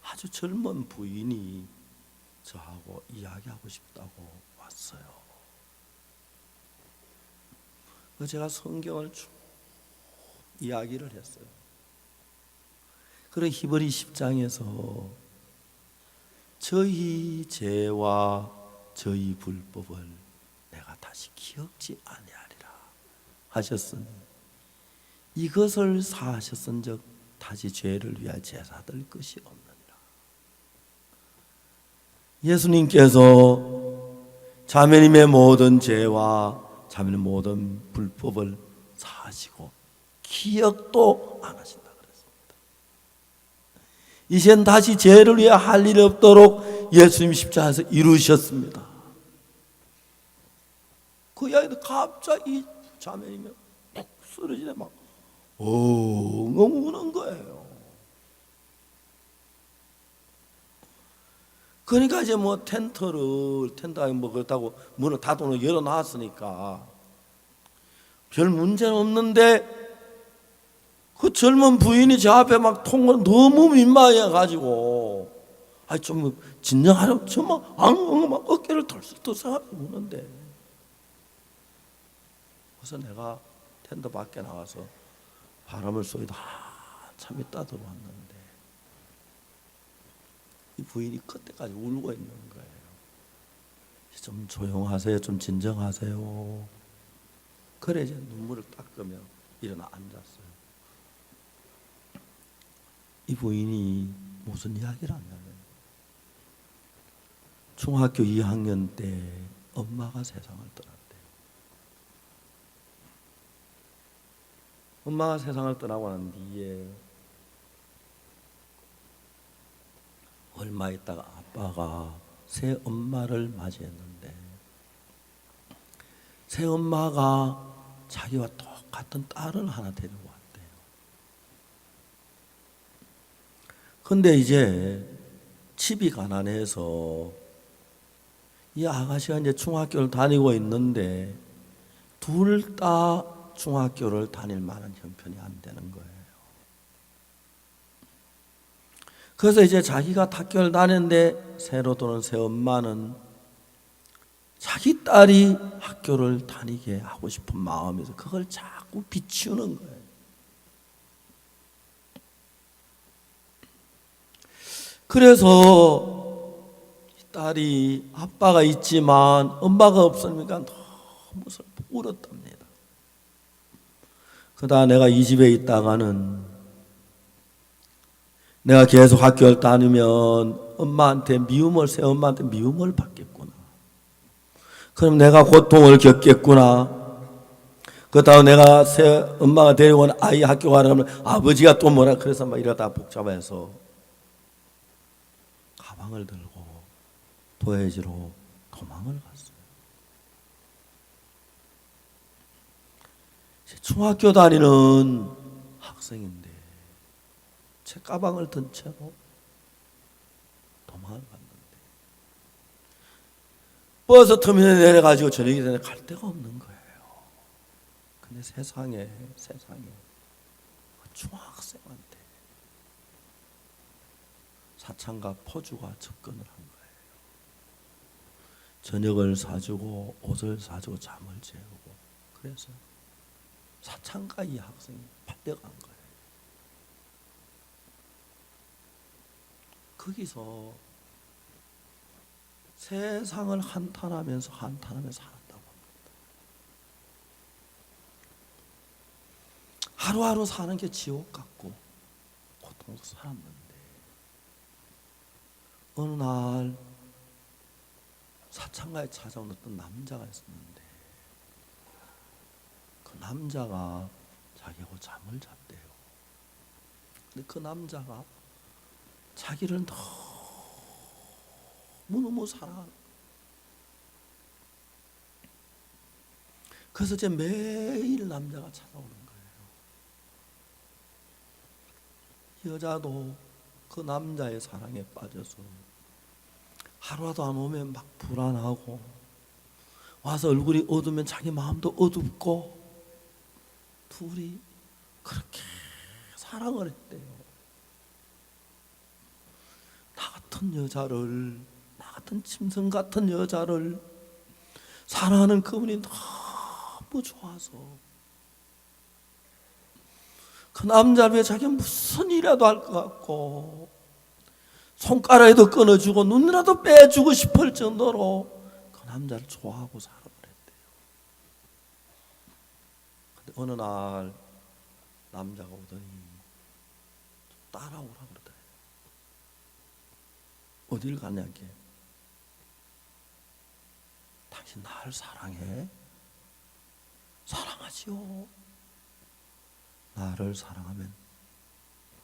아주 젊은 부인이 저하고 이야기하고 싶다고 왔어요. 그래서 제가 성경을 쭉 이야기를 했어요. 그런 히브리 10장에서 저희 죄와 저희 불법을 내가 다시 기억지 아니하리라 하셨으니 이것을 사하셨은즉 다시 죄를 위하여 제사될 것이 없느니라. 예수님께서 자매님의 모든 죄와 자매님의 모든 불법을 사하시고 기억도 안 하신다 그랬습니다. 이젠 다시 죄를 위해 할 일이 없도록 예수님 십자가에서 이루셨습니다. 그 이야기도 갑자기 자매님이 푹 쓰러지네 막 엉엉 우는 거예요. 그러니까 이제 뭐 텐트가 뭐 그렇다고 문을 닫아놓고 열어놨으니까 별 문제는 없는데 그 젊은 부인이 제 앞에 막 통을 너무 민망해가지고 좀 진정하려고 정말 막 어깨를 덜썩덜썩하고 우는데 그래서 내가 텐트 밖에 나와서 바람을 쏘이다 한참 있다 들어왔는데 이 부인이 그때까지 울고 있는 거예요. 좀 조용하세요. 좀 진정하세요. 그래 이제 눈물을 닦으며 일어나 앉았어요. 이 부인이 무슨 이야기를 하냐면 중학교 2학년 때 엄마가 세상을 떠났대요. 엄마가 세상을 떠나고 난 뒤에 얼마 있다가 아빠가 새 엄마를 맞이했는데 새 엄마가 자기와 똑같은 딸을 하나 데리고 왔대요. 근데 이제 집이 가난해서 이 아가씨가 이제 중학교를 다니고 있는데 둘 다 중학교를 다닐 만한 형편이 안 되는 거예요. 그래서 이제 자기가 학교를 다녔는데 새로 들어온 새 엄마는 자기 딸이 학교를 다니게 하고 싶은 마음에서 그걸 자꾸 비추는 거예요. 그래서 딸이 아빠가 있지만 엄마가 없으니까 너무 슬퍼 울었답니다. 그러다 내가 이 집에 있다가는 내가 계속 학교를 다니면 엄마한테 미움을, 새 엄마한테 미움을 받겠구나. 그럼 내가 고통을 겪겠구나. 그렇다고 내가 새 엄마가 데리고 온 아이 학교 가려면 아버지가 또 뭐라 그래서 막 이러다 복잡해서 가방을 들고 도해지로 도망을 갔어요. 중학교 다니는 학생인데 제 가방을 든 채로 도망을 갔는데 버스 터미널에 내려가지고 저녁이 되면 갈 데가 없는 거예요. 근데 세상에 중학생한테 사창과 포주가 접근을 한 거예요. 저녁을 사주고 옷을 사주고 잠을 재우고 그래서 사창가 이 학생이 팔려간 거예요. 거기서 세상을 한탄하면서 살았다고 합니다. 하루하루 사는 게 지옥 같고 고통도 살았는데 어느 날 사창가에 찾아온 어떤 남자가 있었는데 그 남자가 자기하고 잠을 잤대요. 근데 그 남자가 자기를 너무너무 사랑하는 거예요. 그래서 이제 매일 남자가 찾아오는 거예요. 여자도 그 남자의 사랑에 빠져서 하루라도 안 오면 막 불안하고 와서 얼굴이 어두우면 자기 마음도 어둡고 둘이 그렇게 사랑을 했대요. 나 같은 여자를, 나 같은 짐승 같은 여자를 사랑하는 그분이 너무 좋아서 그 남자를 위해 자기가 무슨 일이라도 할 것 같고 손가락에도 끊어주고 눈이라도 빼주고 싶을 정도로 그 남자를 좋아하고 사랑을 했대요. 근데 어느 날 남자가 오더니 따라오라 그러더래요. 어딜 가냐게. 당신 나를 사랑해? 사랑하지요. 나를 사랑하면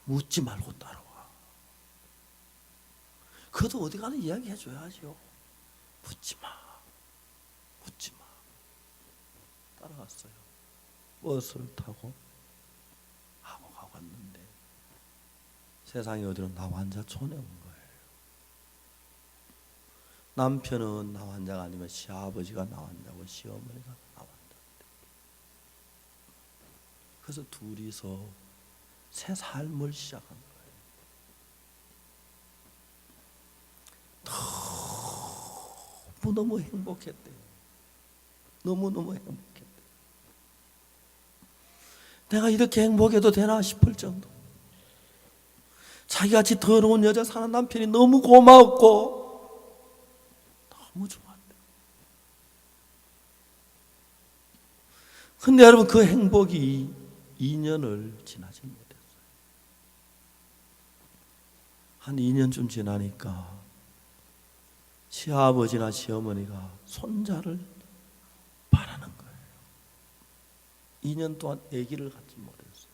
묻지 말고 따라와. 그것도 어디 가는 이야기 해줘야죠. 묻지 마. 따라갔어요. 버스를 타고 하고 갔는데 세상에 어디로 나환자촌에 온 거예요. 남편은 나환자가 아니면 시아버지가 나환자고 시어머니가 나환자. 그래서 둘이서 새 삶을 시작한 거예요. 너무 행복했대요. 너무너무 행복했대요. 내가 이렇게 행복해도 되나 싶을 정도. 자기같이 더러운 여자 사는 남편이 너무 고마웠고 너무 좋았대요. 근데 여러분 그 행복이 2년을 지나지 못했어요. 한 2년쯤 지나니까 시아버지나 시어머니가 손자를 바라는 거예요. 2년 동안 아기를 갖지 못했어요.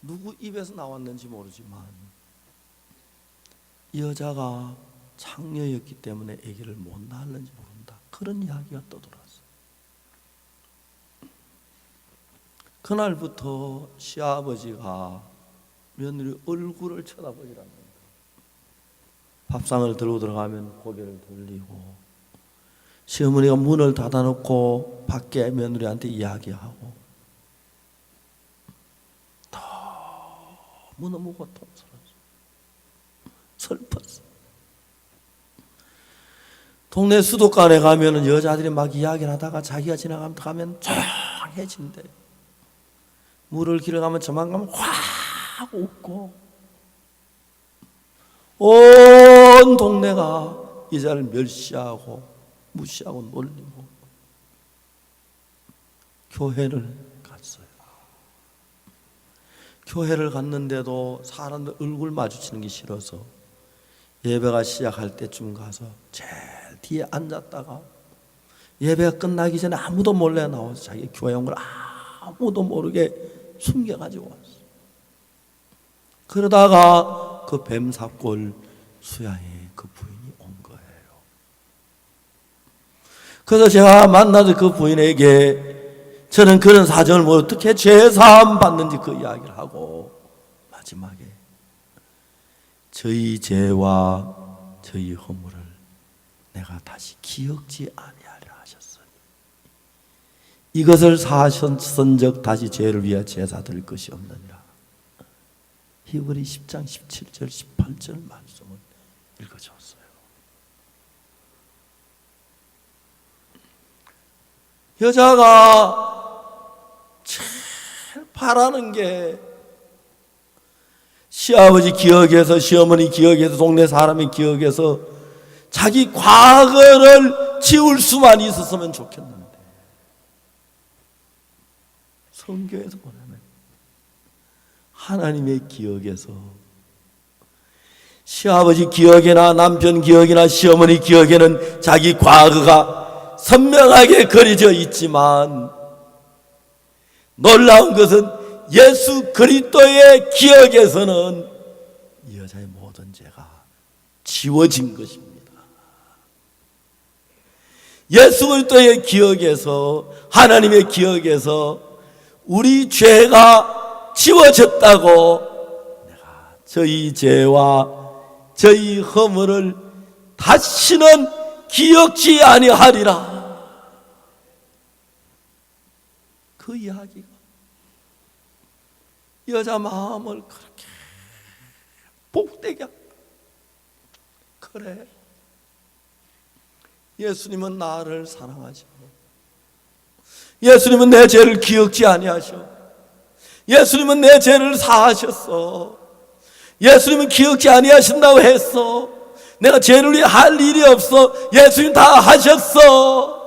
누구 입에서 나왔는지 모르지만 이 여자가 창녀였기 때문에 아기를 못 낳았는지 모른다. 그런 이야기가 떠돌았어요. 그날부터 시아버지가 며느리 얼굴을 쳐다보질 않는다. 밥상을 들고 들어가면 고개를 돌리고, 시어머니가 문을 닫아놓고 밖에 며느리한테 이야기하고, 너무너무 고통스러웠어. 슬펐어. 동네 수도관에 가면 여자들이 막 이야기를 하다가 자기가 지나가면 조용해진대. 물을 길어 가면 저만 가면 확 웃고, 온 동네가 여자를 멸시하고 무시하고 놀리고. 교회를 갔어요. 교회를 갔는데도 사람들 얼굴 마주치는 게 싫어서 예배가 시작할 때쯤 가서 제일 뒤에 앉았다가 예배가 끝나기 전에 아무도 몰래 나와서 자기 교회 온 걸 아무도 모르게 숨겨가지고 왔어. 그러다가 그 뱀사골 수양에 그 부인이 온 거예요. 그래서 제가 만나서 그 부인에게 저는 그런 사정을 뭐 어떻게 죄사함 받는지 그 이야기를 하고, 마지막에 저희 죄와 저희 허물을 내가 다시 기억지 아니하리라 하셨으니 이것을 사하셨은즉 다시 죄를 위하여 제사 드릴 것이 없느니라. 히브리 10장 17절 18절 말씀을 읽어줬어요. 여자가 제일 바라는 게 시아버지 기억에서, 시어머니 기억에서, 동네 사람의 기억에서 자기 과거를 지울 수만 있었으면 좋겠는데, 성경에서 보면 하나님의 기억에서 시아버지 기억이나 남편 기억이나 시어머니 기억에는 자기 과거가 선명하게 그려져 있지만, 놀라운 것은 예수 그리스도의 기억에서는 이 여자의 모든 죄가 지워진 것입니다. 예수 그리스도의 기억에서, 하나님의 기억에서 우리 죄가 지워졌다고, 내가 저희 죄와 저희 허물을 다시는 기억지 아니하리라. 그 이야기가 여자 마음을 그렇게 복되게 합니다. 그래, 예수님은 나를 사랑하시고, 예수님은 내 죄를 기억지 아니하셔. 예수님은 내 죄를 사하셨어. 예수님은 기억지 아니하신다고 했어. 내가 죄를 위해 할 일이 없어. 예수님 다 하셨어.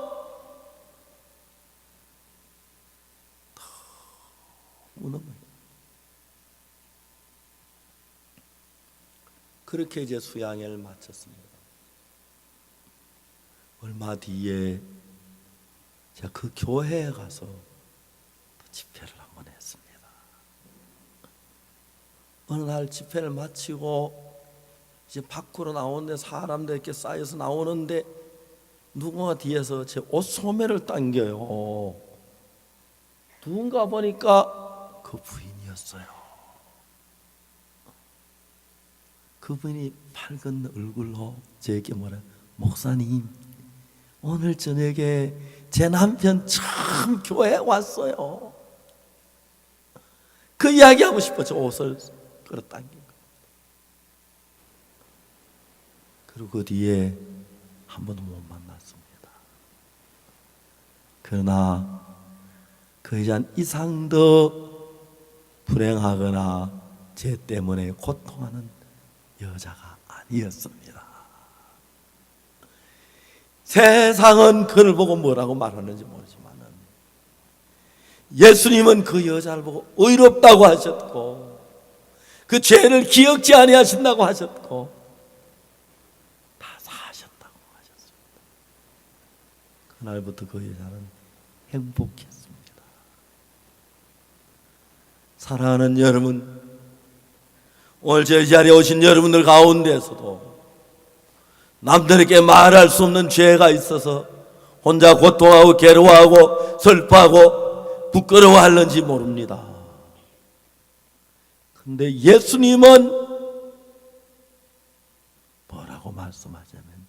그렇게 이제 수양회를 마쳤습니다. 얼마 뒤에 제가 그 교회에 가서 집회를 한번 했습니다. 어느 날 집회를 마치고 이제 밖으로 나오는데 사람들 이렇게 쌓여서 나오는데 누군가 뒤에서 제 옷 소매를 당겨요. 누군가 보니까 그 부인이었어요. 그분이 밝은 얼굴로 저에게 뭐라, 목사님 오늘 저녁에 제 남편 처음 교회에 왔어요. 그 이야기하고 싶어 저 옷을 끌어당긴 거. 그리고 그 뒤에 한 번도 못 만났습니다. 그러나 그 이전 이상 더 불행하거나 죄 때문에 고통하는 여자가 아니었습니다. 세상은 그를 보고 뭐라고 말하는지 모르지만 예수님은 그 여자를 보고 의롭다고 하셨고 그 죄를 기억지 아니하신다고 하셨고 다 사하셨다고 하셨습니다. 그날부터 그 여자는 행복했습니다. 사랑하는 여러분, 오늘 저 자리에 오신 여러분들 가운데서도 남들에게 말할 수 없는 죄가 있어서 혼자 고통하고 괴로워하고 슬퍼하고 부끄러워하는지 모릅니다. 근데 예수님은 뭐라고 말씀하자면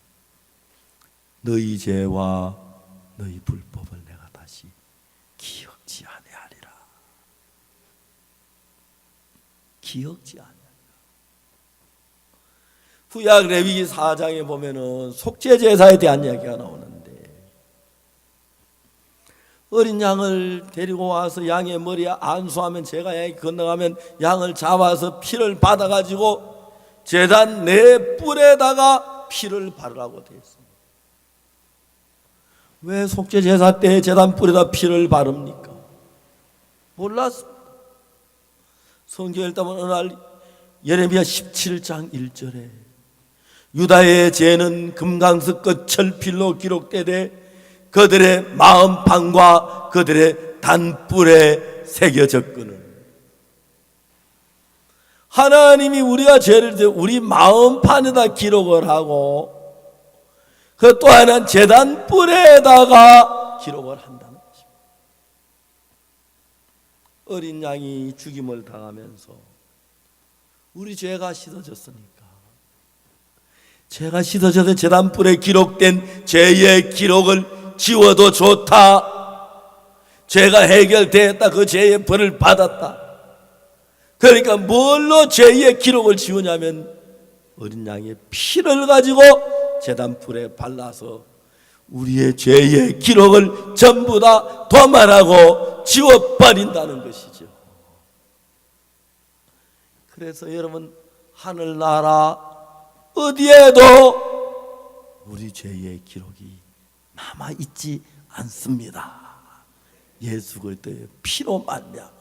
너희 죄와 너희 불법을 내가 다시 기억지 아니하리라. 기억지 아니하리라. 구약 레위기 4장에 보면은 속죄 제사에 대한 이야기가 나오는데 어린 양을 데리고 와서 양의 머리에 안수하면 제가 양이 건너가면 양을 잡아서 피를 받아가지고 제단 네 뿔에다가 피를 바르라고 되어 있습니다. 왜 속죄 제사 때 제단 뿔에다 피를 바릅니까? 몰랐습니다. 성경 읽다 보면 어느 날 예레미야 17장 1절에 유다의 죄는 금강석 끝 철필로 기록되되 그들의 마음판과 그들의 단뿔에 새겨졌거늘. 하나님이 우리가 죄를 지어 우리 마음판에다 기록을 하고 그 또 하나는 제단뿔에다가 기록을 한다는 것입니다. 어린 양이 죽임을 당하면서 우리 죄가 씻어졌으니까 죄가 씻어져서 제단뿔에 기록된 죄의 기록을 지워도 좋다. 죄가 해결되었다. 그 죄의 벌을 받았다. 그러니까 뭘로 죄의 기록을 지우냐면 어린 양의 피를 가지고 제단불에 발라서 우리의 죄의 기록을 전부 다 도말하고 지워버린다는 것이죠. 그래서 여러분 하늘나라 어디에도 우리 죄의 기록이 남아있지 않습니다. 예수 그리스도의 피로 말미암아.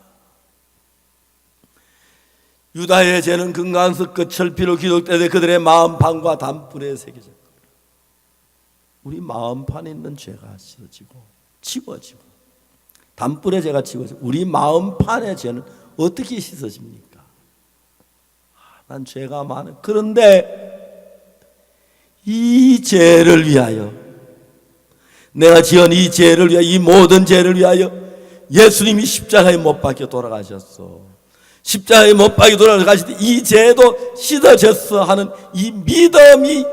유다의 죄는 금강석 끝 철피로 기록되되 그들의 마음판과 단뿔에 새겨졌고 우리 마음판에 있는 죄가 씻어지고 지워지고 단뿔의 죄가 지워지고 우리 마음판의 죄는 어떻게 씻어집니까? 난 죄가 많아. 그런데 이 죄를 위하여 내가 지은 이 죄를 위하여 이 모든 죄를 위하여 예수님이 십자가에 못 박혀 돌아가셨어. 십자가에 못 박혀 돌아가실 때 이 죄도 씻어졌어 하는 이 믿음이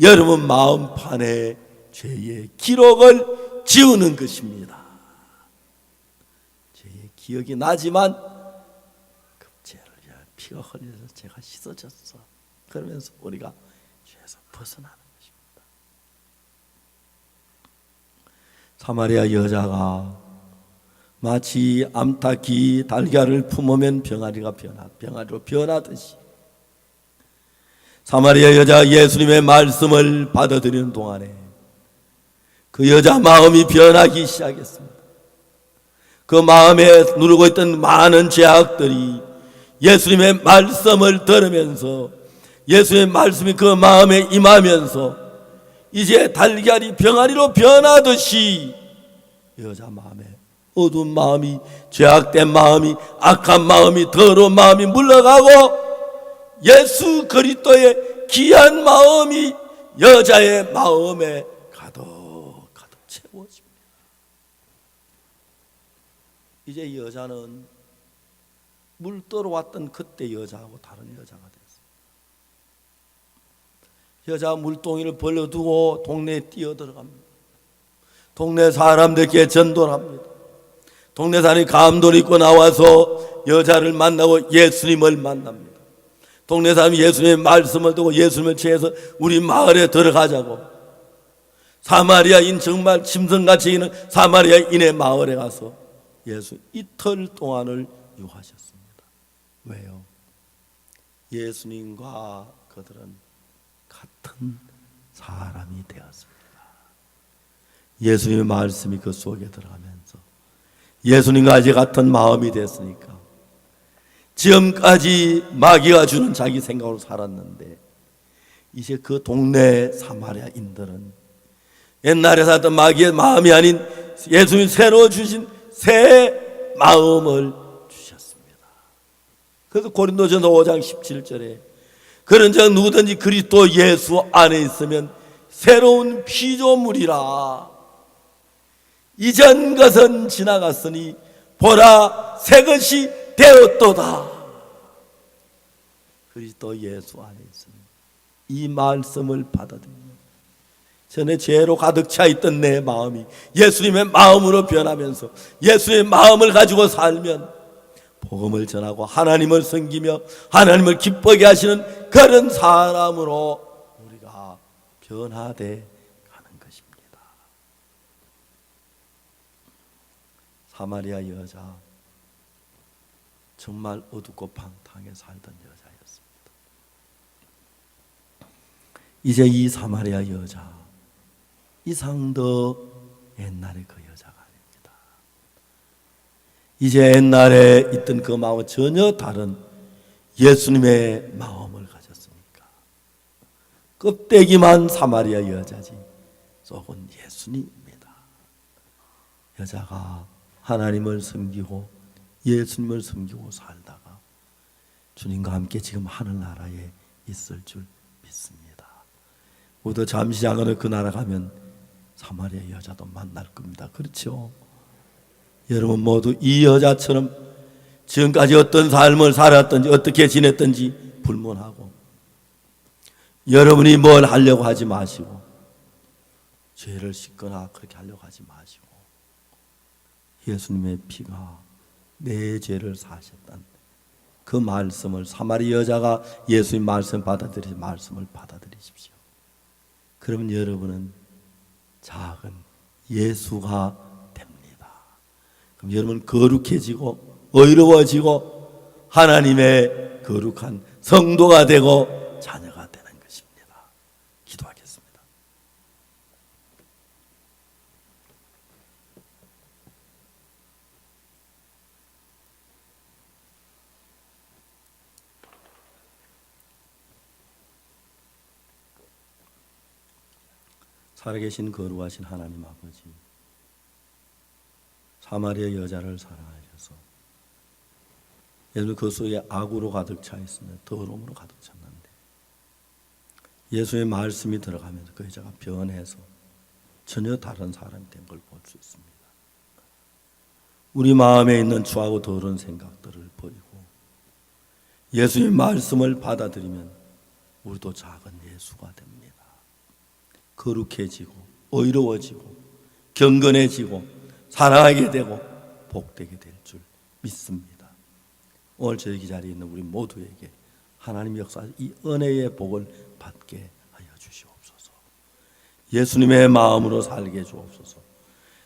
여러분 마음판에 죄의 기록을 지우는 것입니다. 죄의 기억이 나지만 그 죄를 위하여 피가 흘려서 죄가 씻어졌어. 그러면서 우리가 죄에서 벗어나는 사마리아 여자가 마치 암탉이 달걀을 품으면 병아리로 변하듯이 사마리아 여자가 예수님의 말씀을 받아들이는 동안에 그 여자 마음이 변하기 시작했습니다. 그 마음에 누르고 있던 많은 죄악들이 예수님의 말씀을 들으면서 예수님의 말씀이 그 마음에 임하면서 이제 달걀이 병아리로 변하듯이 여자 마음에 어두운 마음이 죄악된 마음이 악한 마음이 더러운 마음이 물러가고 예수 그리스도의 귀한 마음이 여자의 마음에 가득 채워집니다. 이제 여자는 물떠러 왔던 그때 여자하고 다른 여자가 됐어요. 여자 물동이를 벌려두고 동네에 뛰어들어갑니다. 동네 사람들께 전도를 합니다. 동네 사람이 감도를 입고 나와서 여자를 만나고 예수님을 만납니다. 동네 사람이 예수님의 말씀을 듣고 예수님을 취해서 우리 마을에 들어가자고 사마리아인 정말 짐승같이 있는 사마리아인의 마을에 가서 예수 이틀 동안을 유하셨습니다. 왜요? 예수님과 그들은 같은 사람이 되었습니다. 예수님의 말씀이 그 속에 들어가면서 예수님과 이제 같은 마음이 됐으니까 지금까지 마귀가 주는 자기 생각으로 살았는데 이제 그 동네 사마리아인들은 옛날에 살던 마귀의 마음이 아닌 예수님 새로 주신 새 마음을 주셨습니다. 그래서 고린도전서 5장 17절에 그런 자 누구든지 그리스도 예수 안에 있으면 새로운 피조물이라 이전 것은 지나갔으니 보라 새 것이 되었도다. 그리스도 예수 안에 있으면 이 말씀을 받아들이면 전에 죄로 가득 차 있던 내 마음이 예수님의 마음으로 변하면서 예수의 마음을 가지고 살면 복음을 전하고 하나님을 섬기며 하나님을 기쁘게 하시는 그런 사람으로 우리가 변화돼 가는 것입니다. 사마리아 여자 정말 어둡고 방탕하게 살던 여자였습니다. 이제 이 사마리아 여자 이상도 옛날의 그 여자가 아닙니다. 이제 옛날에 있던 그 마음은 전혀 다른 예수님의 마음을 가졌으니까 껍데기만 사마리아 여자지 속은 예수님입니다. 여자가 하나님을 섬기고 예수님을 섬기고 살다가 주님과 함께 지금 하늘나라에 있을 줄 믿습니다. 우리도 잠시 작은 그 나라 가면 사마리아 여자도 만날 겁니다. 그렇죠? 여러분 모두 이 여자처럼 지금까지 어떤 삶을 살았든지 어떻게 지냈든지 불문하고 여러분이 뭘 하려고 하지 마시고 죄를 씻거나 그렇게 하려고 하지 마시고 예수님의 피가 내 죄를 사셨다는 그 말씀을 사마리아 여자가 예수님 말씀 받아들이시 말씀을 받아들이십시오. 그러면 여러분은 작은 예수가 됩니다. 그럼 여러분 거룩해지고 의로워지고 하나님의 거룩한 성도가 되고 자녀가 되는 것입니다. 기도하겠습니다. 살아계신 거룩하신 하나님 아버지, 사마리아 여자를 사랑하셔서 예수 그 속에 악으로 가득 차 있으며 더러움으로 가득 찼는데 예수의 말씀이 들어가면서 그 여자가 변해서 전혀 다른 사람이 된 걸 볼 수 있습니다. 우리 마음에 있는 추하고 더러운 생각들을 버리고 예수의 말씀을 받아들이면 우리도 작은 예수가 됩니다. 거룩해지고 의로워지고 경건해지고 사랑하게 되고 복되게 될 줄 믿습니다. 오늘 저희 자리에 있는 우리 모두에게 하나님 역사 이 은혜의 복을 받게 하여 주시옵소서. 예수님의 마음으로 살게 주옵소서.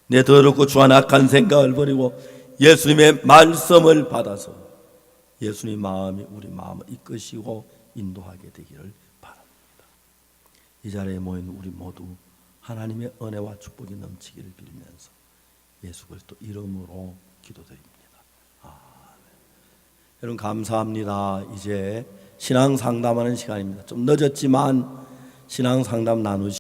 내 더럽고 추한 악한 생각을 버리고 예수님의 말씀을 받아서 예수님 마음이 우리 마음을 이끄시고 인도하게 되기를 바랍니다. 이 자리에 모인 우리 모두 하나님의 은혜와 축복이 넘치기를 빌면서 예수 그리스도 이름으로 기도드립니다. 아멘. 여러분 감사합니다. 이제 신앙 상담하는 시간입니다. 좀 늦었지만 신앙 상담 나누시